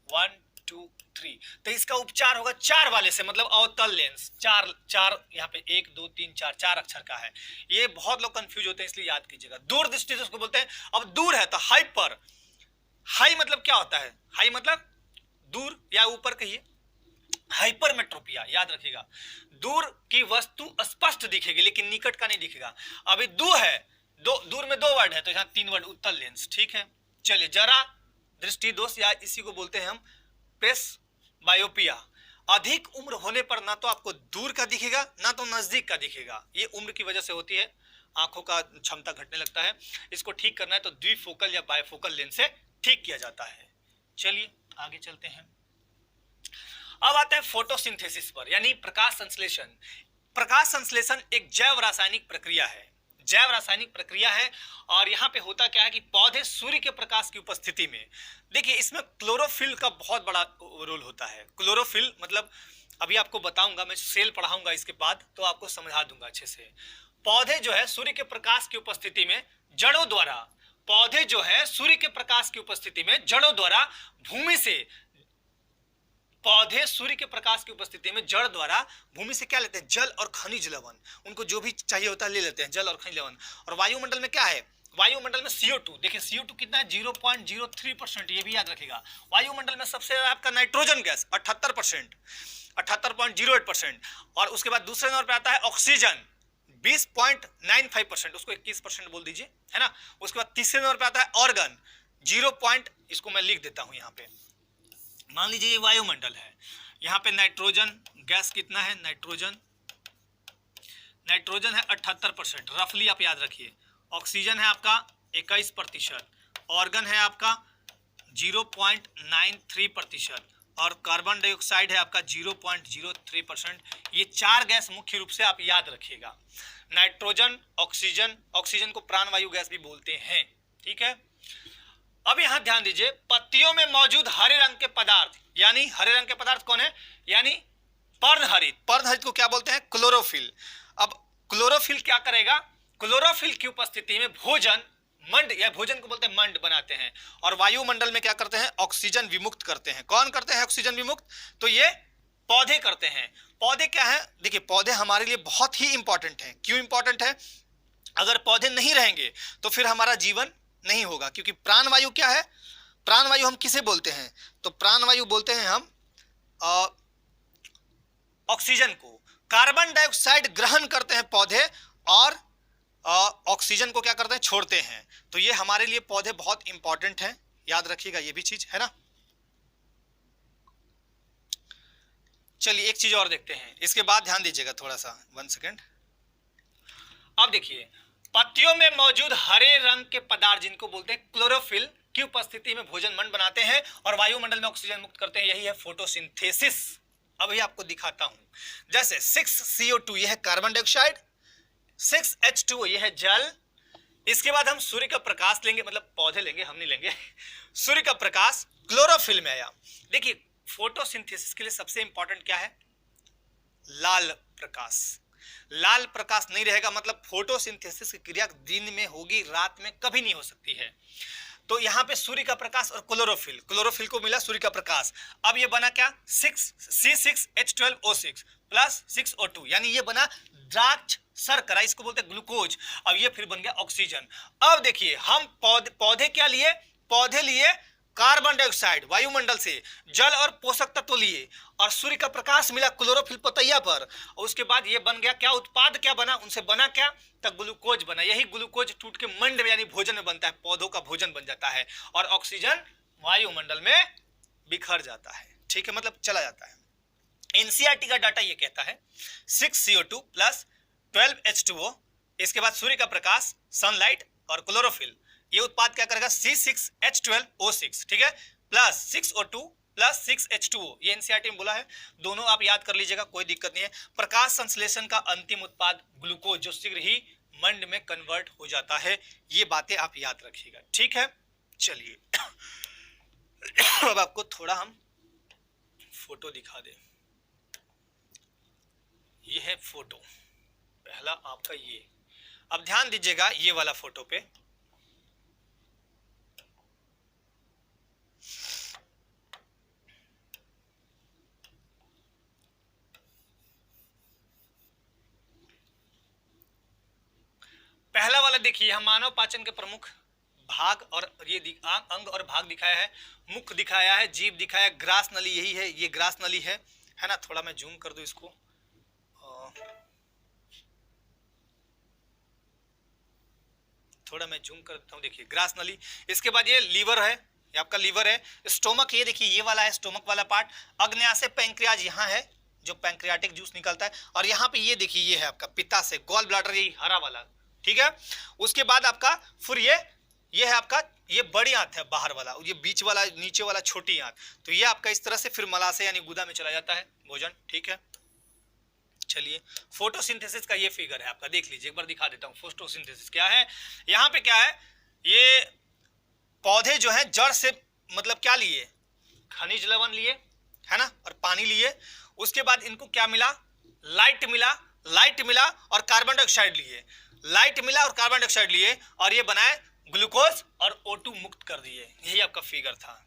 1 2 3, तो इसका उपचार होगा 4 वाले से, मतलब अवतल लेंस, 4 यहाँ पे 1 2 3 4 अक्षर का है। ये बहुत लोग कंफ्यूज होते हैं, इसलिए याद कीजिएगा। दूर दृष्टि से उसको बोलते हैं। अब दूर है तो हाइपर, हाई मतलब क्या होता है, हाई मतलब दूर या ऊपर कहिए, हाइपरमेट्रोपिया, याद रखिएगा। दूर की वस्तु स्पष्ट दिखेगी लेकिन निकट का नहीं दिखेगा। अभी दूर है, दूर में 2 वर्ड है तो यहाँ 3 वर्ड, उत्तल लेंस। ठीक है, चलिए जरा दृष्टि दोष, या इसी को बोलते हैं हम प्रेसबायोपिया। अधिक उम्र होने पर ना तो आपको दूर का दिखेगा ना तो नजदीक का दिखेगा, ये उम्र की वजह से होती है, आंखों का क्षमता घटने लगता है। इसको ठीक करना है तो द्विफोकल या बायफोकल लेंस से ठीक किया जाता है। चलिए आगे चलते हैं। अब आते हैं फोटोसिंथेसिस पर, यानी प्रकाश संश्लेषण। प्रकाश संश्लेषण एक जैव रासायनिक प्रक्रिया है, जैव रासायनिक प्रक्रिया है। और यहाँ पे होता क्या है कि पौधे सूर्य के प्रकाश की उपस्थिति में, देखिए इसमें क्लोरोफिल का बहुत बड़ा रोल होता है। क्लोरोफिल मतलब अभी आपको बताऊंगा, मैं सेल पढ़ाऊंगा इसके बाद तो आपको समझा दूंगा अच्छे से। पौधे जो है सूर्य के प्रकाश की उपस्थिति में जड़ों द्वारा, पौधे जो है सूर्य के प्रकाश की उपस्थिति में जड़ों द्वारा भूमि से, पौधे सूर्य के प्रकाश की उपस्थिति में जड़ द्वारा भूमि से क्या लेते हैं, जल और खनिज लवण, उनको जो भी चाहिए होता है ले लेते हैं, जल और खनिज लवण। और वायुमंडल में क्या है, वायुमंडल में CO2, देखिए CO2 कितना है, 0.03%, ये भी याद रखेगा। वायुमंडल में सबसे ज्यादा आपका नाइट्रोजन गैस 78%, 78.08%। और उसके बाद दूसरे नंबर पे आता है ऑक्सीजन 20.95%, उसको 21% बोल दीजिए, है ना। उसके बाद तीसरे नंबर पे आता है ऑर्गन 0 पॉइंट, इसको मैं लिख देता हूं यहाँ पे, मान लीजिए ये वायुमंडल है, यहाँ पे नाइट्रोजन गैस कितना है, नाइट्रोजन है 78%, रफली आप याद रखिए। ऑक्सीजन है आपका 21%, ऑर्गन है आपका 0.93% और कार्बन डाइऑक्साइड है आपका 0.03%। ये 4 गैस मुख्य रूप से आप याद रखिएगा। नाइट्रोजन, ऑक्सीजन, ऑक्सीजन को प्राणवायु गैस भी बोलते हैं, ठीक है। अब यहां ध्यान दीजिए, पत्तियों में मौजूद हरे रंग के पदार्थ, यानी हरे रंग के पदार्थ कौन है, यानी पर्णहरित। पर्णहरित को क्या बोलते हैं, क्लोरोफिल। अब क्लोरोफिल क्या करेगा, क्लोरोफिल की उपस्थिति में भोजन मंड, या भोजन को बोलते हैं मंड बनाते हैं, और वायुमंडल में क्या करते हैं, ऑक्सीजन विमुक्त करते हैं। कौन करते हैं ऑक्सीजन विमुक्त, तो ये पौधे करते हैं। पौधे क्या है, देखिए पौधे हमारे लिए बहुत ही इंपॉर्टेंट है। क्यों इंपॉर्टेंट है, अगर पौधे नहीं रहेंगे तो फिर हमारा जीवन नहीं होगा, क्योंकि प्राणवायु क्या है, प्राणवायु हम किसे बोलते हैं, तो प्राणवायु बोलते हैं हम ऑक्सीजन को। कार्बन डाइऑक्साइड ग्रहण करते हैं पौधे, और ऑक्सीजन को क्या करते हैं, छोड़ते हैं। तो ये हमारे लिए पौधे बहुत इंपॉर्टेंट हैं, याद रखिएगा ये भी चीज, है ना। चलिए एक चीज और देखते हैं, इसके बाद ध्यान दीजिएगा थोड़ा सा, 1 सेकेंड। अब देखिए, पत्तियों में मौजूद हरे रंग के पदार्थ जिनको बोलते हैं क्लोरोफिल की उपस्थिति में भोजन मंड बनाते हैं और वायुमंडल में ऑक्सीजन मुक्त करते हैं, यही है फोटोसिंथेसिस। अभी आपको दिखाता हूं, जैसे 6CO2 यह है कार्बन डाइऑक्साइड, 6H2O यह है जल। इसके बाद हम सूर्य का प्रकाश लेंगे, मतलब पौधे लेंगे, हम नहीं लेंगे, सूर्य का प्रकाश क्लोरोफिल में आया। देखिए फोटोसिंथेसिस के लिए सबसे इंपॉर्टेंट क्या है, लाल प्रकाश। लाल प्रकाश नहीं रहेगा मतलब फोटोसिंथेसिस की क्रिया दिन में होगी, रात में कभी नहीं हो सकती है। तो यहां पे सूर्य का प्रकाश और क्लोरोफिल, क्लोरोफिल को मिला सूर्य का प्रकाश। अब ये बना क्या, C6H12O6 प्लस 6O2, यानी ये बना द्राक्ष शर्करा, इसको बोलते हैं ग्लूकोज। अब ये फिर बन गया ऑक्सीजन। अब देखिए हम पौधे क्या लिए, पौधे लिए कार्बन डाइऑक्साइड वायुमंडल से, जल और पोषक तत्व लिए, और सूर्य का प्रकाश मिला क्लोरोफिल पतैया पर, और उसके बाद ये बन गया क्या, उत्पाद क्या बना, उनसे बना क्या, तब ग्लूकोज बना। यही ग्लूकोज टूट के मंड में यानी भोजन में बनता है, पौधों का भोजन बन जाता है, और ऑक्सीजन वायुमंडल में बिखर जाता है, ठीक है, मतलब चला जाता है। एनसीईआरटी का डाटा ये कहता है 6CO2 प्लस 12H2O, इसके बाद सूर्य का प्रकाश, सनलाइट और क्लोरोफिल, ये उत्पाद क्या करेगा, C6H12O6, ठीक है, प्लस 6O2 प्लस 6H2O, ये एनसीईआरटी में बोला है, दोनों आप याद कर लीजिएगा, कोई दिक्कत नहीं है। प्रकाश संश्लेषण का अंतिम उत्पाद ग्लूकोज, जो शीघ्र ही मंड में कन्वर्ट हो जाता है। ये बातें आप याद रखिएगा, ठीक है। चलिए अब आपको थोड़ा हम फोटो दिखा दें। ये है फोटो, पहला आपका ये। अब ध्यान दीजिएगा ये वाला फोटो पे, पहला वाला देखिए, हम मानव पाचन के प्रमुख भाग और ये अंग और भाग दिखाया है, मुख दिखाया है, जीभ दिखाया है, ग्रास नली यही है, ये ग्रास नली है ना। थोड़ा मैं जूम कर दूं इसको, थोड़ा मैं जूम कर देता हूं, देखिए ग्रास नली। इसके बाद ये लीवर है, ये आपका लीवर है। स्टोमक ये देखिए, ये वाला है स्टोमक वाला पार्ट। अग्न्याशय पैंक्रियाज यहाँ है, जो पैंक्रियाटिक जूस निकलता है, और यहाँ पे ये देखिए ये है आपका पित्ताशय, गॉल ब्लैडर, यही हरा वाला, ठीक है। उसके बाद आपका फिर ये है आपका, ये बड़ी आंत है बाहर वाला, ये बीच वाला, नीचे वाला छोटी आंत। तो ये आपका इस तरह से फिर मलाशय यानी गुदा में चला जाता है भोजन, ठीक है। चलिए फोटोसिंथेसिस का ये फिगर है आपका, देख लीजिए एक बार दिखा देता हूं। फोटोसिंथेसिस क्या है, यहाँ पे क्या है, ये पौधे जो है जड़ से मतलब क्या लिए, खनिज लवण लिए, है ना, और पानी लिए। उसके बाद इनको क्या मिला, लाइट मिला और कार्बन डाइऑक्साइड लिए, लाइट मिला और कार्बन डाइऑक्साइड लिए, और ये बनाए ग्लूकोज और O2 मुक्त कर दिए। यही आपका फिगर था।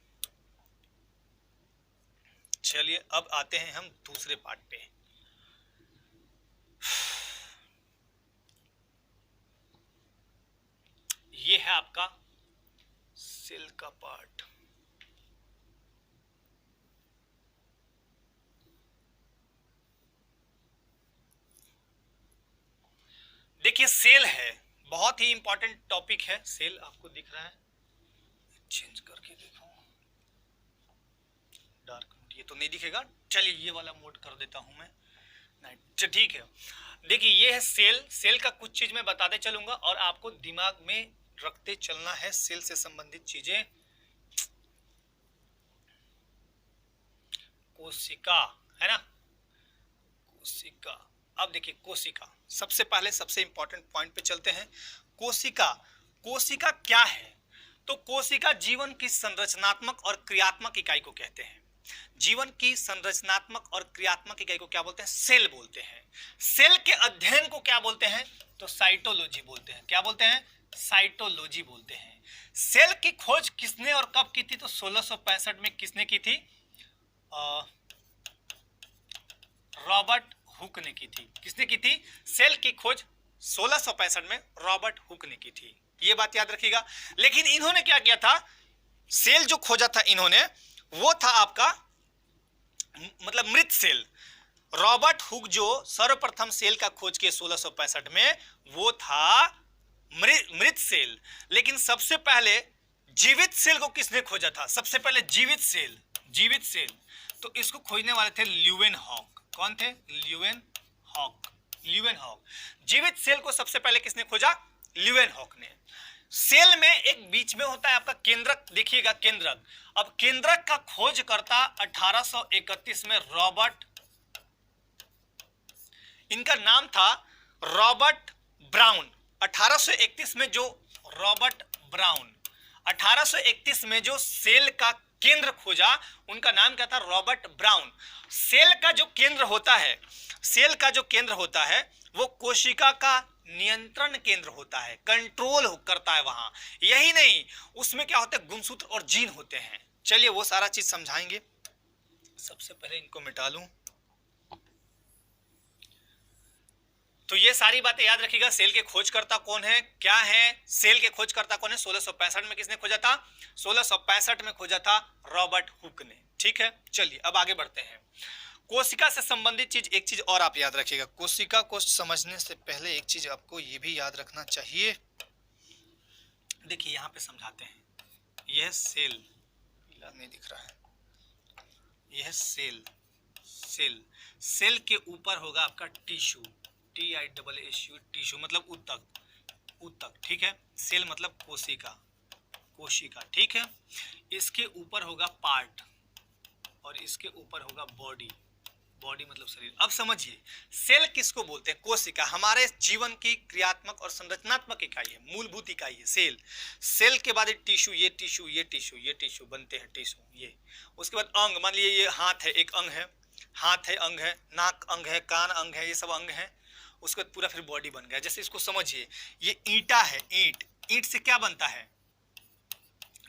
चलिए अब आते हैं हम दूसरे पार्ट पे। ये है आपका सेल का पार्ट। सेल है, बहुत ही इंपॉर्टेंट टॉपिक है। सेल आपको दिख रहा है, चेंज करके देखो, डार्क मोड, ये तो नहीं दिखेगा, चलिए ये वाला मोड कर देता हूं मैं, नहीं ठीक है। देखिए ये है सेल। सेल का कुछ चीज मैं बताते चलूंगा और आपको दिमाग में रखते चलना है सेल से संबंधित चीजें। कोशिका है ना, कोशिका। अब देखिए कोशिका, सबसे पहले सबसे इंपॉर्टेंट पॉइंट पे चलते हैं। कोशिका, कोशिका क्या है? तो कोशिका जीवन की संरचनात्मक और क्रियात्मक इकाई को कहते हैं। जीवन की संरचनात्मक और क्रियात्मक इकाई को क्या बोलते हैं? सेल बोलते हैं। सेल के अध्ययन को क्या बोलते हैं? तो साइटोलॉजी बोलते हैं। क्या बोलते हैं? साइटोलॉजी बोलते हैं। सेल की खोज किसने और कब की थी? तो 1665 में किसने की थी? रॉबर्ट हुक ने की थी। किसने की थी? सेल की खोज 1665 में रॉबर्ट हुक ने की थी, ये बात याद रखिएगा। लेकिन इन्होंने क्या किया था? सेल जो खोजा था इन्होंने वो था आपका मतलब मृत सेल। रॉबर्ट हुक जो सर्वप्रथम सेल का खोज किए 1665 में, वो था मृत सेल। लेकिन सबसे पहले जीवित सेल को किसने खोजा था? सबसे पहले जीवित सेल, जीवित सेल तो इसको खोजने वाले थे ल्यूवेनहॉक। कौन थे? ल्यूवेनहॉक। ल्यूवेनहॉक। जीवित सेल को सबसे पहले किसने खोजा? ल्यूवेनहॉक ने। सेल में एक बीच में होता है आपका केंद्रक, देखिएगा केंद्रक। अब केंद्रक का खोज करता 1831 में रॉबर्ट, इनका नाम था रॉबर्ट ब्राउन। 1831 में जो रॉबर्ट ब्राउन, 1831 में जो सेल का केंद्र खोजा, उनका नाम क्या था? Robert brown. सेल का जो केंद्र होता है, सेल का जो केंद्र होता है वो कोशिका का नियंत्रण केंद्र होता है, कंट्रोल करता है वहां। यही नहीं, उसमें क्या होता है? गुणसूत्र और जीन होते हैं। चलिए वो सारा चीज समझाएंगे। सबसे पहले इनको मिटा लूं। तो ये सारी बातें याद रखिएगा। सेल के खोजकर्ता कौन है, क्या है? सेल के खोजकर्ता कौन है? 1665 में किसने खोजा था? 1665 में खोजा था रॉबर्ट हुक ने। ठीक है, चलिए अब आगे बढ़ते हैं। कोशिका से संबंधित चीज, एक चीज और आप याद रखिएगा। कोशिका को समझने से पहले एक चीज आपको ये भी याद रखना चाहिए। देखिए यहां पे समझाते हैं। यह सेल, नहीं दिख रहा है, यह सेल। सेल, सेल के ऊपर होगा आपका टिश्यू, TISSU, टिश्यू मतलब ऊतक, ऊतक। ठीक है, सेल मतलब कोशिका, कोशिका। ठीक है, इसके ऊपर होगा पार्ट और इसके ऊपर होगा बॉडी, बॉडी मतलब शरीर। अब समझिए सेल किसको बोलते हैं? कोशिका हमारे जीवन की क्रियात्मक और संरचनात्मक इकाई है, मूलभूत इकाई है सेल। सेल के बाद टिश्यू, ये टिश्यू, ये टिश्यू, ये टिश्यू बनते हैं टिश्यू, ये। उसके बाद अंग, मान लीजिए ये हाथ है, एक अंग है, हाथ है, अंग है, नाक अंग है, कान अंग है, ये सब अंग है। उसके बाद पूरा फिर बॉडी बन गया। जैसे इसको समझिए, ये ईंटा है, ईंट, ईंट से क्या बनता है?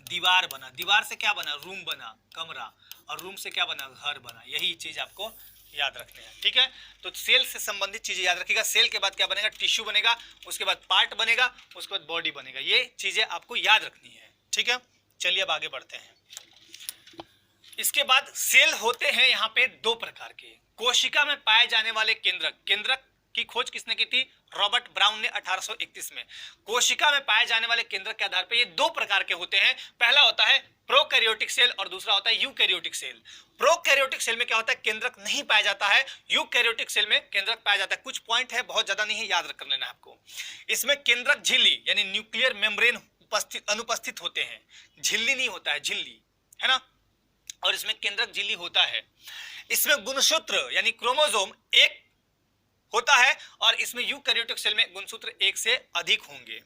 दीवार बना, दीवार से क्या बना? रूम बना, कमरा, और रूम से क्या बना? घर बना। यही चीज आपको याद रखने हैं। ठीक है, तो सेल से संबंधित चीजें याद रखिएगा। सेल के बाद क्या बनेगा? टिश्यू बनेगा, उसके बाद पार्ट बनेगा, उसके बाद बॉडी बनेगा। ये चीजें आपको याद रखनी है। ठीक है, चलिए अब आगे बढ़ते हैं। इसके बाद सेल होते हैं यहाँ पे दो प्रकार के। कोशिका में पाए जाने वाले केंद्रक, केंद्रक की खोज किसने की थी? रॉबर्ट ब्राउन ने 1831 में। कोशिका में पाए जाने वाले केंद्रक के आधार पर ये दो प्रकार के होते हैं। पहला होता है प्रोकैरियोटिक सेल और दूसरा होता है यूकैरियोटिक सेल। प्रोकैरियोटिक सेल में क्या होता है? केंद्रक नहीं पाया जाता है। यूकैरियोटिक सेल में केंद्रक पाया जाता है। कुछ पॉइंट है, बहुत ज्यादा नहीं है, याद कर लेना आपको। इसमें केंद्रक झिल्ली यानी न्यूक्लियर मेम्ब्रेन अनुपस्थित होते हैं। झिल्ली नहीं होता है, झिल्ली है ना, और इसमें केंद्रक झिल्ली होता है। इसमें गुणसूत्र यानी क्रोमोसोम एक होता है और इसमें यूकैरियोटिक सेल में गुणसूत्र एक से अधिक होंगे।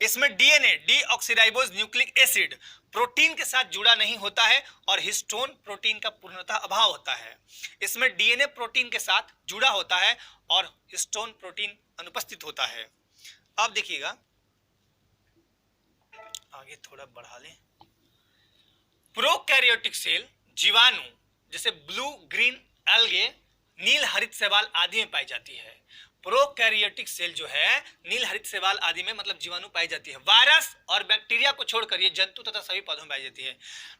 इसमें DNA, deoxyribose nucleic acid, protein के साथ जुड़ा नहीं होता है और हिस्टोन प्रोटीन का पूर्णतः अभाव होता है। इसमें डीएनए प्रोटीन के साथ जुड़ा होता है और हिस्टोन प्रोटीन अनुपस्थित होता है। अब देखिएगा, आगे थोड़ा बढ़ा लें। प्रोकैरियोटिक सेल जीवाणु जैसे ब्लू ग्रीन एल्गे, नील हरित शैवाल आदि में पाई जाती है। प्रोकैरियोटिक सेल जो है नील हरित शैवाल आदि में मतलब जीवाणु पाई जाती है। वायरस और बैक्टीरिया को छोड़कर ये जंतु तथा सभी पौधों में पाई जाती है।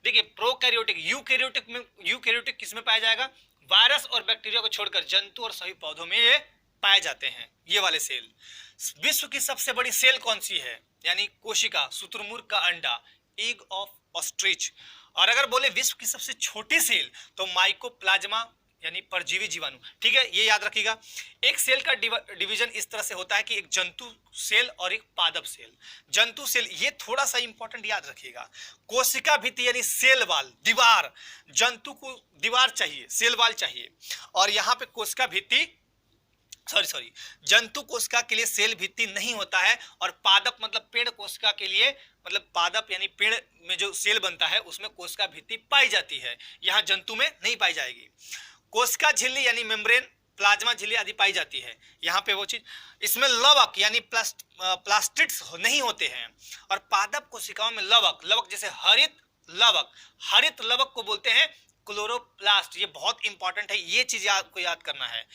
देखिए प्रोकैरियोटिक, यूकैरियोटिक में, यूकैरियोटिक किस में पाया जाएगा? वायरस और बैक्टीरिया को छोड़कर जंतु और सभी पौधों में ये पाए जाते हैं ये वाले सेल। विश्व की सबसे बड़ी सेल कौन सी है? यानी कोशिका, शुतुरमुर्ग का अंडा, एग ऑफ ऑस्ट्रिच। और अगर बोले विश्व की सबसे छोटी सेल तो माइकोप्लाज्मा यानी परजीवी जीवाणु। ठीक है, ये याद रखिएगा। एक सेल का डिवीजन इस तरह से होता है कि एक जंतु सेल और एक पादप सेल। जंतु सेल ये थोड़ा सा इंपॉर्टेंट याद रखिएगा। कोशिका भित्ति यानी सेल वाल, दीवार। जंतु को दीवार चाहिए, सेल वाल चाहिए। और यहाँ पे कोशिका भित्ति सॉरी जंतु कोशिका के लिए सेल भित्ति नहीं होता है। और पादप मतलब पेड़ कोशिका के लिए, मतलब पादप यानी पेड़ में जो सेल बनता है उसमें कोशिका भित्ति पाई जाती है, यहाँ जंतु में नहीं पाई जाएगी। कोशिका झिल्ली यानी मेम्ब्रेन, प्लाज्मा झिल्ली आदि पाई जाती है, यहाँ पे वो चीज। इसमें लवक यानी प्लास्टिड्स नहीं होते हैं। और पादप कोशिकाओं में लवक जैसे हरित लवक को बोलते हैं क्लोरोप्लास्ट। ये बहुत इंपॉर्टेंट है, ये चीज आपको याद करना है।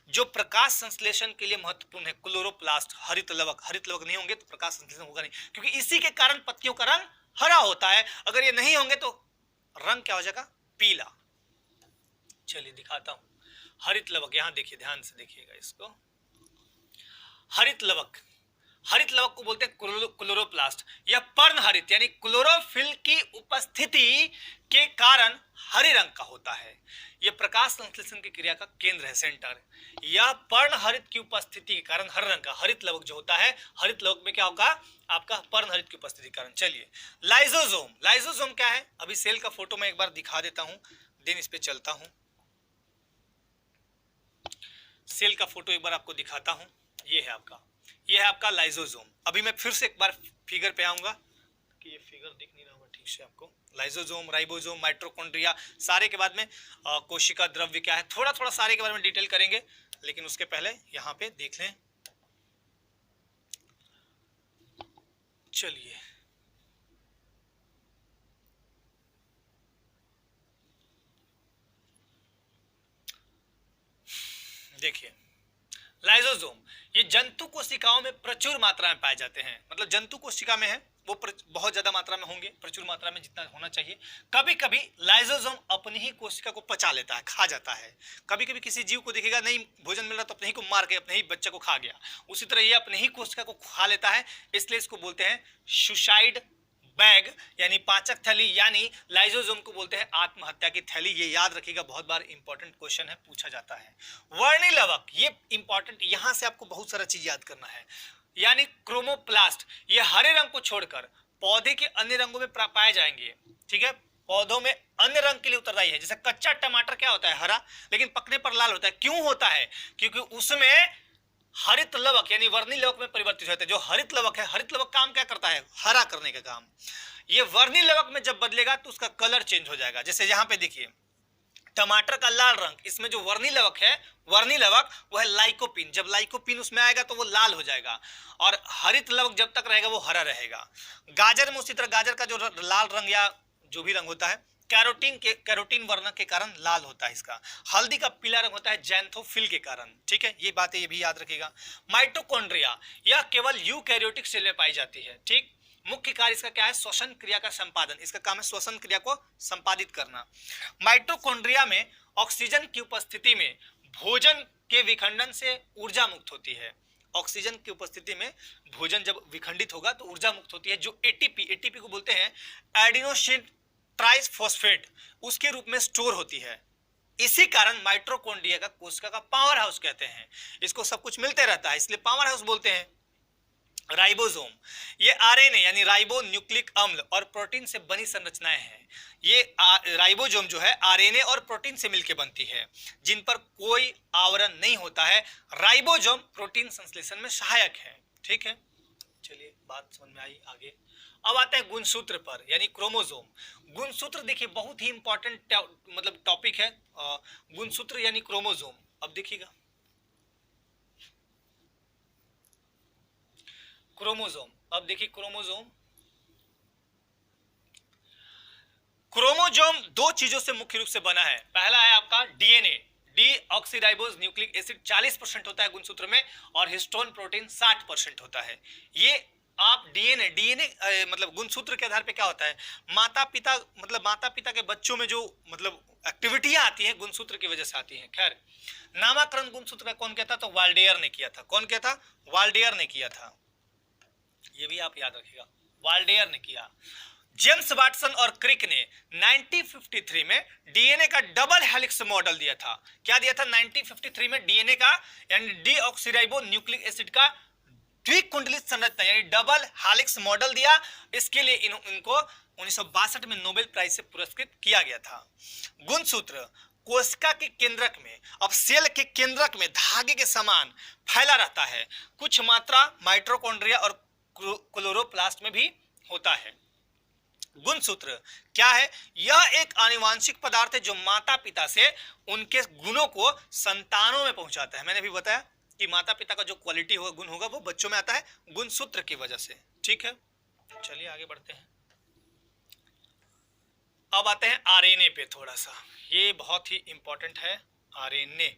जो प्रकाश संश्लेषण के लिए महत्वपूर्ण है, क्लोरोप्लास्ट, हरित लवक नहीं होंगे तो प्रकाश संश्लेषण होगा नहीं, क्योंकि इसी के कारण पत्तियों का रंग हरा होता है। अगर ये नहीं होंगे तो रंग क्या हो जाएगा? पीला। चलिए दिखाता हूं हरित लवक। यहां देखिए, ध्यान से देखिएगा इसको। हरित लवक को बोलते हैं क्लोरोप्लास्ट। यह पर्णहरित यानी क्लोरोफिल की उपस्थिति के कारण हरे रंग का होता है। यह प्रकाश संश्लेषण की क्रिया का केंद्र है, सेंटर। यह पर्णहरित की उपस्थिति के कारण हरे रंग का हरित लवक जो होता है, हरित लवक में क्या होगा आपका? पर्णहरित की उपस्थिति के कारण। चलिए लाइसोसोम क्या है? अभी सेल का फोटो मैं एक बार दिखा देता हूं, देन इस पे चलता हूं। सेल का फोटो एक बार आपको दिखाता हूं। ये है आपका लाइसोसोम। अभी मैं फिर से एक बार फिगर पे आऊंगा कि ये फिगर दिख नहीं रहा होगा ठीक से आपको। लाइसोसोम, राइबोसोम, माइटोकॉन्ड्रिया, सारे के बाद में कोशिका द्रव्य क्या है, थोड़ा सारे के बारे में डिटेल करेंगे, लेकिन उसके पहले यहाँ पे देख लें। चलिए देखिए, लाइसोसोम ये जंतु कोशिकाओं में प्रचुर मात्रा में पाए जाते हैं। मतलब जंतु कोशिका में है वो बहुत ज्यादा मात्रा में होंगे, प्रचुर मात्रा में जितना होना चाहिए। कभी कभी लाइसोसोम अपनी ही कोशिका को पचा लेता है, खा जाता है। कभी कभी किसी जीव को दिखेगा नहीं भोजन मिल रहा तो अपने ही को मार के अपने ही बच्चे को खा गया, उसी तरह ये अपने ही कोशिका को खा लेता है। इसलिए इसको बोलते हैं सुसाइड बैग यानी पाचक थैली, यानी लाइसोसोम को बोलते हैं आत्महत्या की थैली। ये याद रखिएगा, बहुत बार इंपॉर्टेंट क्वेश्चन है, पूछा जाता है। वर्णी लवक ये इंपॉर्टेंट, यहां से आपको बहुत सारा चीज याद करना है। यानी क्रोमोप्लास्ट ये हरे रंग को छोड़कर पौधे के अन्य रंगों में पाए जाएंगे। ठीक है, पौधों में अन्य रंग के लिए उत्तरदायी है। जैसे कच्चा टमाटर क्या होता है? हरा, लेकिन पकने पर लाल होता है। क्यों होता है? क्योंकि उसमें हरित लवक यानी वर्णी लवक में परिवर्तित होते हैं। जो हरित लवक है, हरित लवक काम क्या करता है? हरा करने का काम। ये वर्णी लवक में जब बदलेगा तो उसका कलर चेंज हो जाएगा। जैसे यहाँ पे देखिए टमाटर का लाल रंग, इसमें जो वर्णी लवक है, वर्णी लवक वो है लाइकोपिन। जब लाइकोपिन उसमें आएगा तो वो लाल हो जाएगा, और हरित लवक जब तक रहेगा वो हरा रहेगा। गाजर में उसी तरह गाजर का जो लाल रंग या जो भी रंग होता है कैरोटीन वर्ण के कारण लाल होता है इसका। हल्दी का पीला रंग होता है जैंथोफिल के कारण। ठीक है, ये बातें ये भी याद रखिएगा। माइटोकॉन्ड्रिया यह केवल यूकैरियोटिक सेल में पाई जाती है। ठीक, मुख्य कार्य इसका क्या है? श्वसन क्रिया का संपादन। इसका काम है श्वसन क्रिया को संपादित करना। माइटोकॉन्ड्रिया में ऑक्सीजन की उपस्थिति में भोजन के विखंडन से ऊर्जा मुक्त होती है। ऑक्सीजन की उपस्थिति में भोजन जब विखंडित होगा तो ऊर्जा मुक्त होती है, जो एटीपी को बोलते हैं एडिनोसिन ट्राइफॉस्फेट, उसके रूप में स्टोर होती है। इसी कारण माइटोकॉन्ड्रिया का कोशिका का पावर हाउस कहते हैं। इसको सब कुछ मिलते रहता है, इसलिए पावर हाउस बोलते हैं। राइबोसोम ये आरएनए यानी राइबो न्यूक्लिक अम्ल और प्रोटीन से बनी संरचनाएं हैं। ये राइबोसोम जो है आरएनए और प्रोटीन से मिलकर बनती है, जिन पर कोई आवरण नहीं होता है। राइबोसोम प्रोटीन संश्लेषण में सहायक है। ठीक है, चलिए बात समझ में आई। आगे अब आते हैं गुणसूत्र पर, यानी क्रोमोसोम। गुणसूत्र देखिए बहुत ही इंपॉर्टेंट मतलब टॉपिक है, गुणसूत्र यानी क्रोमोसोम। अब देखिएगा क्रोमोसोम, अब देखिए क्रोमोसोम दो चीजों से मुख्य रूप से बना है। पहला है आपका डीएनए, डीऑक्सीराइबोज न्यूक्लिक एसिड 40% होता है गुणसूत्र में, और हिस्टोन प्रोटीन 60% होता है। ये आप डीएनए डीएनए मतलब गुणसूत्र के आधार पे क्या होता है, माता पिता मतलब माता पिता के बच्चों में जो मतलब एक्टिविटियां आती हैं गुणसूत्र की वजह से आती हैं। खैर, नामकरण गुणसूत्र का कौन किया था, तो वाल्डेयर ने किया था। कौन किया था, वाल्डेयर ने किया था, ये भी आप याद रखिएगा, वाल्डेयर ने किया। जेम्स वाटसन और क्रिक ने 1953 में डीएनए का डबल हेलिक्स मॉडल दिया था। क्या दिया था 1953 में, डीएनए का यानी डीऑक्सीराइबो न्यूक्लिक एसिड का द्विकुंडलित संरचना यानी डबल हेलिक्स मॉडल दिया। इसके लिए इनको 1962 में नोबेल प्राइज से पुरस्कृत किया गया था। गुणसूत्र कोशिका के केंद्रक में, अब सेल के केंद्रक में धागे के समान फैला रहता है। कुछ मात्रा माइटोकॉन्ड्रिया और क्लोरोप्लास्ट में भी होता है। गुणसूत्र क्या है, यह एक आनुवांशिक पदार्थ है जो माता पिता से उनके गुणों को संतानों में पहुंचाता है। मैंने भी बताया कि माता पिता का जो क्वालिटी होगा, गुण होगा, वो बच्चों में आता है गुणसूत्र की वजह से। ठीक है, चलिए आगे बढ़ते हैं। अब आते हैं आरएनए पे थोड़ा सा, ये बहुत ही इंपॉर्टेंट है आरएनए।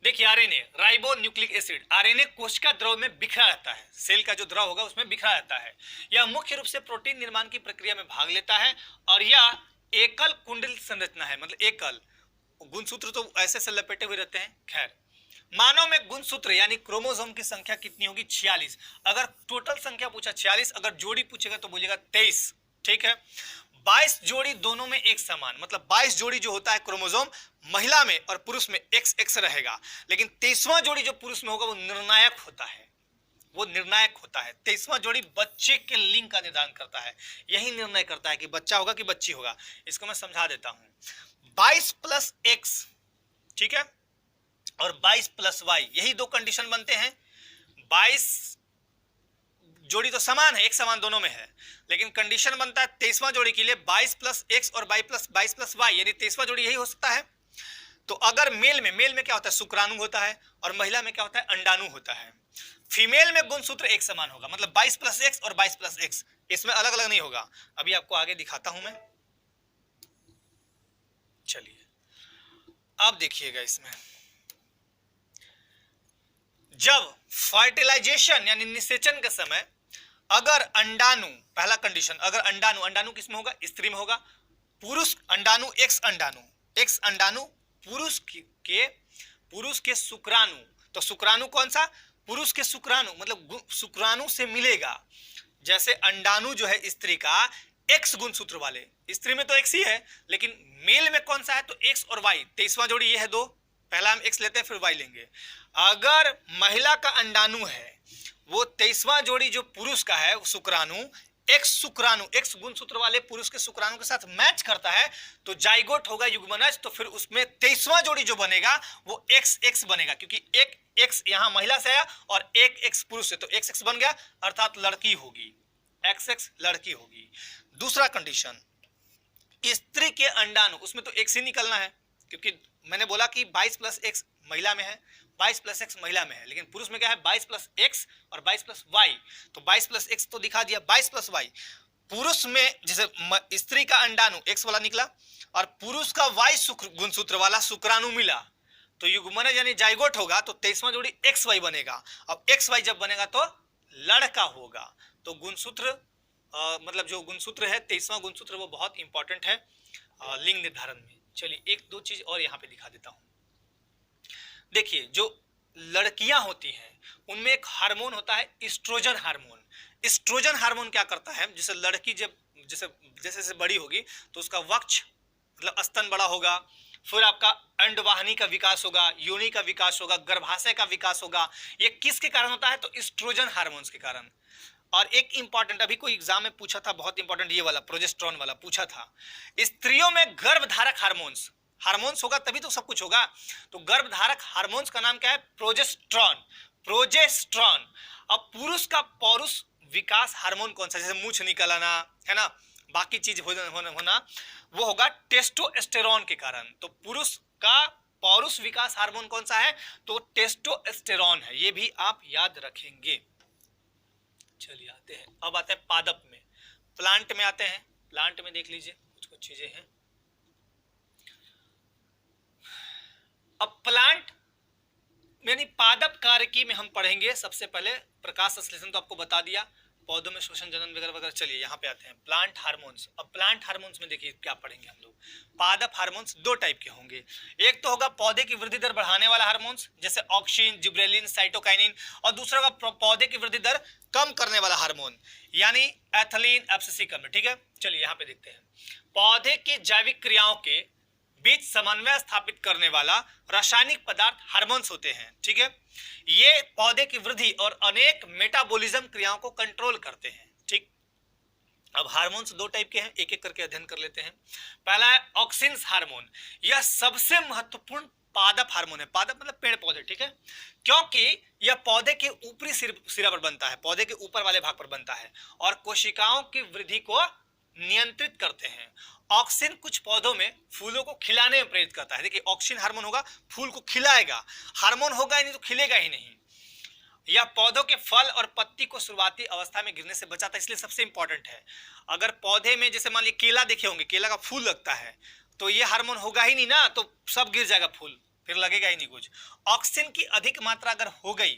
देखिए RNA ribo nucleic acid, RNA कोशिका द्रव में बिखरा रहता है, सेल का जो द्रव होगा उसमें बिखरा रहता है। यह मुख्य रूप से प्रोटीन निर्माण की प्रक्रिया में भाग लेता है और यह एकल कुंडलित संरचना है, मतलब एकल। गुणसूत्र तो ऐसे से लपेटे हुए रहते हैं। खैर, मानव में गुणसूत्र यानी क्रोमोसोम की संख्या कितनी होगी, 46। अगर टोटल संख्या पूछा 46, अगर जोड़ी पूछेगा तो बोलेगा 23। ठीक है, 22 जोड़ी दोनों में एक समान, मतलब 22 जोड़ी जो होता है क्रोमोसोम महिला में और पुरुष में XX रहेगा, लेकिन 23वां जोड़ी जो पुरुष में होगा वो निर्णायक होता है, वो निर्णायक होता है। 23वां जोड़ी बच्चे के लिंग का निर्धारण करता है, यही निर्णय करता है कि बच्चा होगा कि बच्ची होगा। इसको मैं समझा देता हूं। 22 + X, ठीक है, और 22 + Y, यही दो कंडीशन बनते हैं। 22 जोड़ी तो समान है, एक समान दोनों में है, लेकिन कंडीशन बनता है 23वां जोड़ी के लिए 22 + X और 22 + Y, यानी 23वां जोड़ी यही हो सकता है। तो अगर मेल में क्या होता है, शुक्राणु होता है, और महिला में क्या होता है, अंडाणु होता है। फीमेल में गुणसूत्र एक समान होगा, मतलब 22 + X और 22 + X, इसमें अलग अलग नहीं होगा। अभी आपको आगे दिखाता हूं मैं, चलिए अब देखिएगा। इसमें जब फर्टिलाइजेशन यानी निषेचन के समय अगर अंडाणु, पहला कंडीशन, अगर अंडाणु किसमें होगा, स्त्री में होगा। पुरुष अंडाणु, एक्स अंडाणु पुरुष के शुक्राणु, तो शुक्राणु कौन सा, पुरुष के शुक्राणु, मतलब शुक्राणु से मिलेगा। जैसे अंडाणु जो है स्त्री का, एक्स गुणसूत्र वाले, स्त्री में तो एक्स ही है, लेकिन मेल में कौन सा है, तो एक्स और वाई। 23वां जोड़ी ये है दो, पहला हम एक्स लेते हैं फिर वाई लेंगे। अगर महिला का अंडाणु है, वो 23वां जोड़ी जो पुरुष का है शुक्राणु, एक्स गुणसूत्र वाले पुरुष के शुक्राणु के साथ मैच करता है, तो जाइगोट होगा, युग्मनज। तो फिर उसमें 23वां जोड़ी जो बनेगा वो XX बनेगा, क्योंकि एक X यहां महिला से आया और एक X पुरुष से, तो XX बन गया, अर्थात लड़की होगी, XX लड़की होगी। दूसरा कंडीशन, स्त्री के अंडाणु, उसमें तो X ही निकलना है, क्योंकि मैंने बोला कि 22 + X महिला में है, 22 + X महिला में है, लेकिन पुरुष में क्या है, 22 + X और 22 + Y। तो 22 + X तो दिखा दिया, 22 + Y। पुरुष में जैसे स्त्री का अंडाणु X वाला निकला और पुरुष का Y गुणसूत्र वाला शुक्राणु मिला, तो युग्मनज यानी जाइगोट होगा, तो 23वां जोड़ी XY बनेगा। अब XY जब बनेगा तो लड़का होगा। तो गुणसूत्र मतलब जो गुणसूत्र है 23वां गुणसूत्र, वो बहुत इंपॉर्टेंट है लिंग निर्धारण में। चलिए एक दो चीज और यहाँ पे दिखा देता हूं। देखिए, जो लड़कियां होती हैं उनमें एक हार्मोन होता है एस्ट्रोजन हार्मोन। एस्ट्रोजन हार्मोन क्या करता है, जैसे लड़की जब जैसे जैसे बड़ी होगी तो उसका वक्ष मतलब स्तन बड़ा होगा, फिर आपका अंडवाहिनी का विकास होगा, योनि का विकास होगा, गर्भाशय का विकास होगा। ये किसके कारण होता है, तो एस्ट्रोजन हार्मोन्स के कारण। और एक इंपॉर्टेंट, अभी कोई एग्जाम में पूछा था, बहुत इंपॉर्टेंट, ये वाला प्रोजेस्टेरोन वाला पूछा था। स्त्रियों में गर्भधारक हार्मोन्स होगा तभी तो सब कुछ होगा। तो गर्भधारक हार्मोन्स का नाम क्या है, प्रोजेस्टेरोन। अब पुरुष का पौरुष विकास हार्मोन कौन सा, जैसे मूछ निकल आना है ना, बाकी चीज होना, वो होगा टेस्टोस्टेरोन के कारण। तो पुरुष का पौरुष विकास हार्मोन कौन सा है, तो टेस्टोस्टेरोन है, ये भी आप याद रखेंगे। चलिए आते हैं, अब आते हैं पादप में, प्लांट में आते हैं। प्लांट में देख लीजिए कुछ कुछ चीजें हैं। अब प्लांट यानी पादप कार्यकी में हम पढ़ेंगे सबसे पहले प्रकाश संश्लेषण तो आपको बता दिया, पौधों में श्वसन जनन वगैरह वगैरह। चलिए यहाँ पे आते हैं प्लांट हार्मोन्स। अब प्लांट हार्मोन्स में देखिए क्या पढ़ेंगे हम लोग। पादप हार्मोन्स दो टाइप के होंगे, एक तो होगा पौधे की वृद्धि दर बढ़ाने वाला हार्मोन्स जैसे ऑक्सिन, जिब्रेलिन, साइटोकाइनिन, और दूसरा होगा पौधे की वृद्धि दर कम करने वाला हार्मोन यानी एथिलीन, एब्सिसिकम। ठीक है, चलिए यहाँ पे देखते हैं। पौधे की जैविक क्रियाओं के बीच समन्वय स्थापित करने वाला रासायनिक पदार्थ हार्मोन्स होते हैं। ठीक है, ये पौधे की वृद्धि और अनेक मेटाबॉलिज्म क्रियाओं को कंट्रोल करते हैं। ठीक, अब हार्मोन्स दो टाइप के हैं, एक एक करके अध्ययन कर लेते हैं। पहला है ऑक्सिन हार्मोन। यह सबसे महत्वपूर्ण पादप हार्मोन है। पादप मतलब पेड़ पौधे। ठीक है, क्योंकि यह पौधे के ऊपरी सिरा पर बनता है, पौधे के ऊपर वाले भाग पर बनता है और कोशिकाओं की वृद्धि को नियंत्रित करते हैं। ऑक्सिन कुछ पौधों में फूलों को खिलाने में प्रेरित करता है। देखिए, ऑक्सिन हार्मोन होगा, फूल को खिलाएगा, हार्मोन होगा ही नहीं तो खिलेगा ही नहीं। यह पौधों के फल और पत्ती को शुरुआती अवस्था में गिरने से बचाता है, इसलिए सबसे इंपॉर्टेंट है। अगर पौधे में जैसे मान लीजिए केला देखे होंगे, केला का फूल लगता है तो ये हार्मोन होगा ही नहीं ना, तो सब गिर जाएगा फूल, फिर लगेगा ही नहीं कुछ। ऑक्सिन की अधिक मात्रा अगर हो गई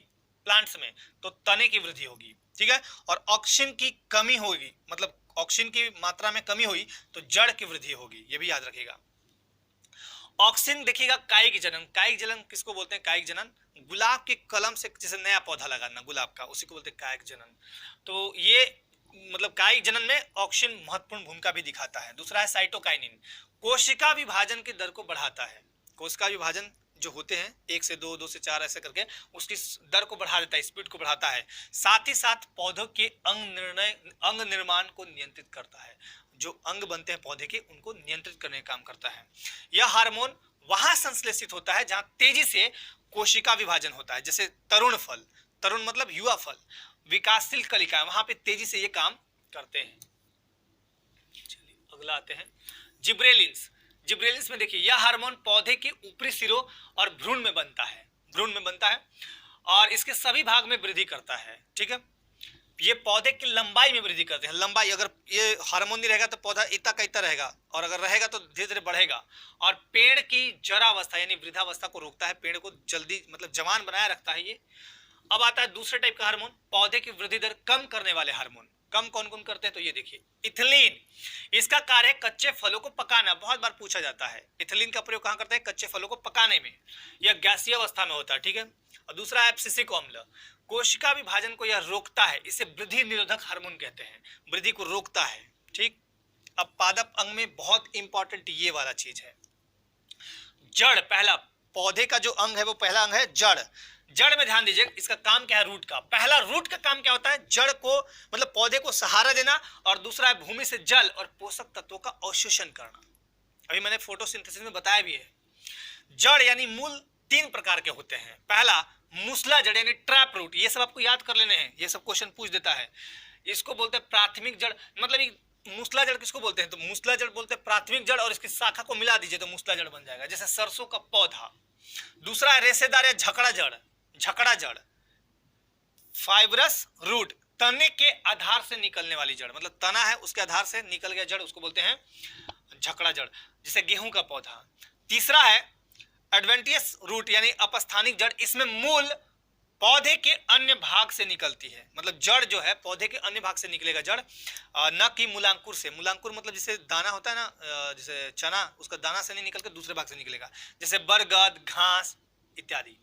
प्लांट्स में तो तने की वृद्धि होगी। ठीक है, और ऑक्सिन की कमी होगी, मतलब ऑक्सिन की मात्रा में कमी हुई तो जड़ की वृद्धि होगी, ये भी याद रखिएगा। ऑक्सिन देखिएगा कायिक जनन। कायिक जनन किसको बोलते हैं? कायिक जनन गुलाब के कलम से जैसे नया पौधा लगाना गुलाब का, उसी को बोलते हैं कायिक जनन। तो ये मतलब कायिक जनन में ऑक्सिन महत्वपूर्ण भूमिका भी दिखाता है। दूसरा है साइटोकाइनिन, कोशिका विभाजन की दर को बढ़ाता है। कोशिका विभाजन जो होते हैं 1 से 2, 2 से 4 ऐसे करके उसकी दर को बढ़ा देता है, स्पीड को बढ़ाता है। साथ ही साथ पौधों के अंग निर्माण को नियंत्रित करता है। जो अंग बनते हैं पौधे के उनको नियंत्रित करने का काम करता है। यह हार्मोन वहां संश्लेषित होता है जहां तेजी से कोशिका विभाजन होता है, जैसे तरुण फल, तरुण मतलब युवा फल, विकासशील कलिका, वहां पे तेजी से ये काम करते हैं। चलिए अगला आते हैं जिब्रेलिन्स। जिब्रेलिन्स में देखिए यह हार्मोन पौधे के ऊपरी सिरों और भ्रूण में बनता है, भ्रूण में बनता है और इसके सभी भाग में वृद्धि करता है। ठीक है, ये पौधे की लंबाई में वृद्धि करते हैं। लंबाई, अगर ये हार्मोन नहीं रहेगा तो पौधा इतना का इतना रहेगा और अगर रहेगा तो धीरे धीरे बढ़ेगा। और पेड़ की जरावस्था यानी वृद्धावस्था को रोकता है, पेड़ को जल्दी मतलब जवान बनाए रखता है ये। अब आता है दूसरे टाइप का हार्मोन, पौधे की वृद्धि दर कम करने वाले हार्मोन। कम कौन कौन करते हैं तो ये देखिए इथिलीन, इसका कार्य है कच्चे फलों को पकाना। बहुत बार पूछा जाता है इथिलीन का प्रयोग कहां करते हैं? कच्चे फलों को पकाने में, यह गैसीय अवस्था में होता है। ठीक है, और दूसरा है एब्सिसिक अम्ल, कोशिका विभाजन को यह रोकता है, इसे वृद्धि निरोधक हार्मोन कहते हैं, वृद्धि को रोकता है। ठीक, अब पादप अंग में बहुत इंपॉर्टेंट ये वाला चीज है जड़। पहला पौधे का जो अंग है वो पहला अंग है जड़। जड़ में ध्यान दीजिए, इसका काम क्या है? रूट का। पहला रूट का काम क्या होता है? जड़ को मतलब पौधे को सहारा देना, और दूसरा है भूमि से जल और पोषक तत्वों का अवशोषण करना। अभी मैंने फोटोसिंथेसिस में बताया भी है। जड़ यानी मूल 3 प्रकार के होते हैं। पहला मूसला जड़ यानी ट्रैप रूट, ये सब आपको याद कर लेने हैं, ये सब क्वेश्चन पूछ देता है। इसको बोलते हैं प्राथमिक जड़, मतलब मूसला जड़ किसको बोलते हैं? तो मूसला जड़ बोलते हैं प्राथमिक जड़, और इसकी शाखा को मिला दीजिए तो मूसला जड़ बन जाएगा, जैसे सरसों का पौधा। दूसरा है रेशेदार या झकड़ा जड़, झकड़ा जड़। फाइब्रस रूट, तने के आधार से निकलने वाली जड़, मतलब तना है उसके आधार से निकल गया जड़, उसको बोलते हैं झकड़ा जड़, जैसे गेहूं का पौधा। तीसरा है एडवेंटियस रूट यानी अपस्थानिक जड़, इसमें मूल पौधे के अन्य भाग से निकलती है, मतलब जड़ जो है पौधे के अन्य भाग से निकलेगा जड़, न कि मूलांकुर से। मूलांकुर मतलब जैसे दाना होता है ना, जैसे चना, उसका दाना से नहीं निकल कर दूसरे भाग से निकलेगा, जैसे बरगद, घास इत्यादि।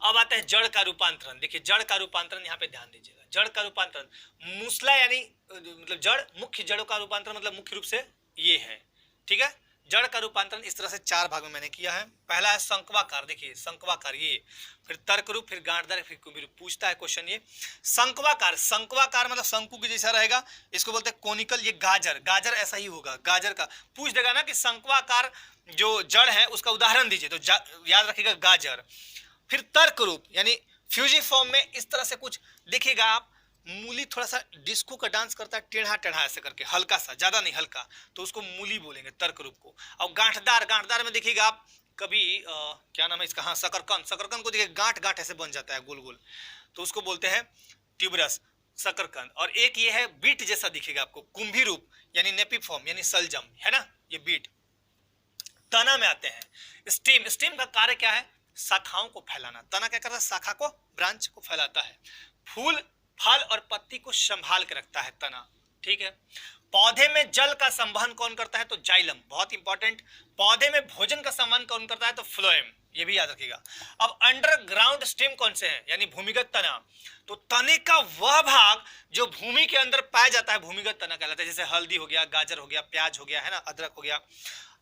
अब आता है जड़ का रूपांतरण। देखिए जड़ का रूपांतरण यहाँ पे ध्यान दीजिएगा। जड़ का रूपांतरण, मूसला यानी मतलब जड़, मुख्य जड़ों का रूपांतरण मतलब मुख्य रूप से ये है। ठीक है, जड़ का रूपांतरण इस तरह से 4 भाग में मैंने किया है। पहला है संकवाकार, देखिए संकवाकार, ये फिर तर्क रूप, फिर गांठदार, फिर कुंभी रूप। पूछता है क्वेश्चन ये संकवाकार। संकवाकार मतलब शंकु के जैसा रहेगा, इसको बोलते हैं कोनिकल। ये गाजर, गाजर ऐसा ही होगा, गाजर का पूछ देगा ना कि संकवाकार जो जड़ है उसका उदाहरण दीजिए, तो याद रखिएगा गाजर। फिर तर्क रूप यानी फ्यूजिफॉर्म में इस तरह से कुछ देखिएगा आप, मूली थोड़ा सा डिस्को का डांस करता है, टेढ़ा टेढ़ा ऐसे करके, हल्का सा, ज्यादा नहीं हल्का, तो उसको मूली बोलेंगे तर्क रूप को। और गांठदार, गांठदार में देखिएगा आप कभी क्या नाम है इसका, हाँ शकरकंद, शकरकंद को देखिए गांठ गांठ ऐसे बन जाता है गोल गोल, तो उसको बोलते हैं ट्यूबरस, शकरकंद। और एक ये है बीट जैसा दिखेगा आपको, कुंभी रूप यानी नेपिफॉर्म यानी सलजम, है ना, ये बीट। तना में आते हैं स्टेम। स्टेम का कार्य क्या है? शाखाओं को फैलाना। तना क्या करता है? शाखा को, ब्रांच को फैलाता है। फूल, फल और पत्ती को संभाल के रखता है तना, ठीक है। पौधे में जल का संवहन कौन करता है? तो जाइलम, बहुत इंपॉर्टेंट। पौधे में भोजन का संवहन कौन करता है? तो फ्लोएम, ये भी याद रखिएगा। अब अंडरग्राउंड स्टेम कौन से हैं? यानी भूमिगत तना। तो तने का वह भाग जो भूमि के अंदर पाया जाता है भूमिगत तना कहलाता है। जैसे हल्दी हो गया, गाजर हो गया, प्याज हो गया, है ना, अदरक हो गया।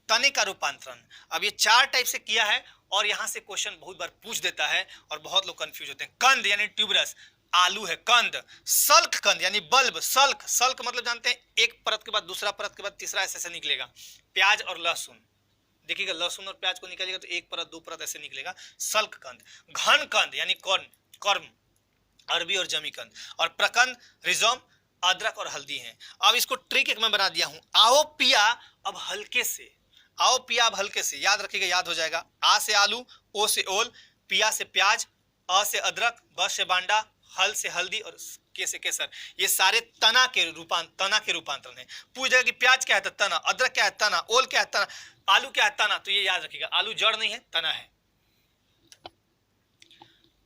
तने का रूपांतरण अब ये 4 टाइप से किया है और यहां से क्वेश्चन बहुत बार पूछ देता है और बहुत लोग कंफ्यूज होते हैं। कंद यानी ट्यूबरस, आलू है कंद। सल्क कंद यानी बल्ब, सल्क, सल्क मतलब जानते हैं एक परत के बाद दूसरा परत के बाद तीसरा ऐसे निकलेगा। प्याज और लहसुन, देखिएगा लहसुन और प्याज को निकालिएगा तो एक परत दो परत ऐसे निकलेगा, सल्क कंद। घन कंद यानी कॉर्न, कॉर्न, अरबी और जमीकंद। और प्रकंद, रिजोम, अदरक और हल्दी हैं। अब इसको ट्रिक एक मैं बना दिया हूं, आओ पिया अब हल्के से, आओ पिया अब हल्के से, याद रखिएगा, याद हो जाएगा। आ से आलू, ओ से ओल, पिया से प्याज, अ से अदरक, ब से बांडा, हल से हल्दी और के से केसर। ये सारे तना के रूपांतरण है। पूछ जाएगा कि प्याज क्या है? तो तना। अदरक क्या है? तना। ओल क्या है? तना। आलू क्या है? तना। तो ये याद रखिएगा, आलू जड़ नहीं है, तना है।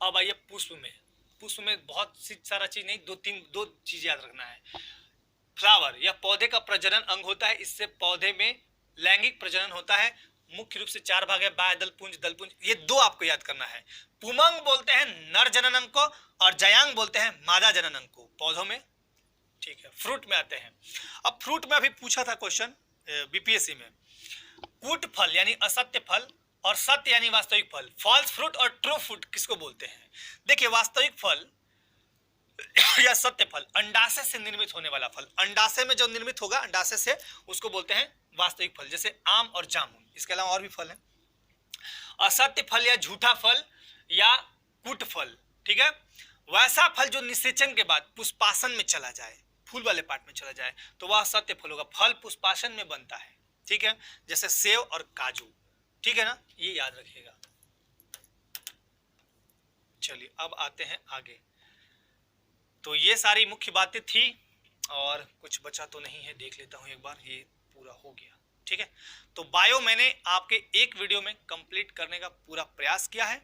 अब आइए पुष्प में। पुष्प में बहुत सारा चीज नहीं, दो चीज याद रखना है। फ्लावर या पौधे का प्रजनन अंग होता है, इससे पौधे में लैंगिक प्रजनन होता है। मुख्य रूप से 4 भाग है, बाह्य दलपुंज, दलपुंज, ये 2 आपको याद करना है। पुमंग बोलते हैं नर जनन अंग को और जयांग बोलते हैं मादा जनन अंग को पौधों में, ठीक है। फ्रूट में आते हैं। अब फ्रूट में अभी पूछा था क्वेश्चन बीपीएससी में, कूट फल यानी असत्य फल और सत्य यानी वास्तविक फल, फॉल्स फ्रूट और ट्रू फ्रूट किसको बोलते हैं? देखिए वास्तविक फल या सत्य फल, अंडाशय से निर्मित होने वाला फल, अंडाशय में जो निर्मित होगा अंडाशय से, उसको बोलते हैं वास्तविक फल। जैसे आम और जामुन, इसके अलावा और भी फल हैं। असत्य फल या झूठा फल या कूट फल, ठीक है। वैसा फल जो निषेचन के बाद पुष्पासन में चला जाए, फूल वाले पार्ट में चला जाए, तो वह सत्य फल होगा। फल पुष्पासन में बनता है, ठीक है, जैसे सेव और काजू, ठीक है ना, ये याद रखिएगा। चलिए अब आते हैं आगे। तो ये सारी मुख्य बातें थी और कुछ बचा तो नहीं है, देख लेता हूं एक बार, ये पूरा हो गया, ठीक है। तो बायो मैंने आपके एक वीडियो में कंप्लीट करने का पूरा प्रयास किया है।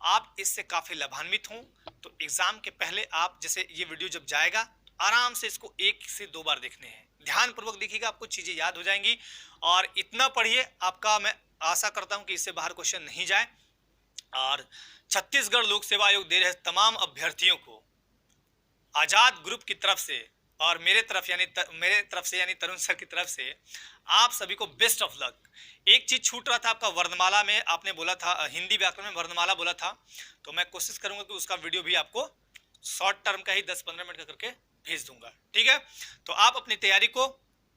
आप इससे काफी लाभान्वित हों तो एग्जाम के पहले आप, जैसे ये वीडियो जब जाएगा, आराम से इसको 1 से 2 बार देखने हैं, ध्यान पूर्वक देखिएगा, आपको चीजें याद हो जाएंगी। और इतना पढ़िए, आपका मैं आशा करता हूं कि इससे बाहर क्वेश्चन नहीं जाए। और छत्तीसगढ़ लोक सेवा आयोग दे रहे तमाम अभ्यर्थियों को आजाद ग्रुप की तरफ से और मेरे तरफ से यानी तरुण सर की तरफ से आप सभी को बेस्ट ऑफ लक। एक चीज छूट रहा था आपका, वर्णमाला में आपने बोला था, हिंदी व्याकरण में वर्णमाला बोला था, तो मैं कोशिश करूंगा कि उसका वीडियो भी आपको शॉर्ट टर्म का ही 10-15 मिनट का करके भेज दूंगा, ठीक है। तो आप अपनी तैयारी को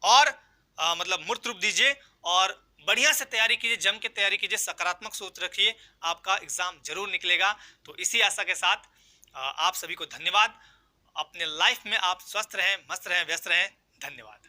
और मतलब मूर्त रूप दीजिए और बढ़िया से तैयारी कीजिए, जम के तैयारी कीजिए, सकारात्मक सोच रखिए, आपका एग्जाम जरूर निकलेगा। तो इसी आशा के साथ आप सभी को धन्यवाद। अपने लाइफ में आप स्वस्थ रहें, मस्त रहें, व्यस्त रहें। धन्यवाद।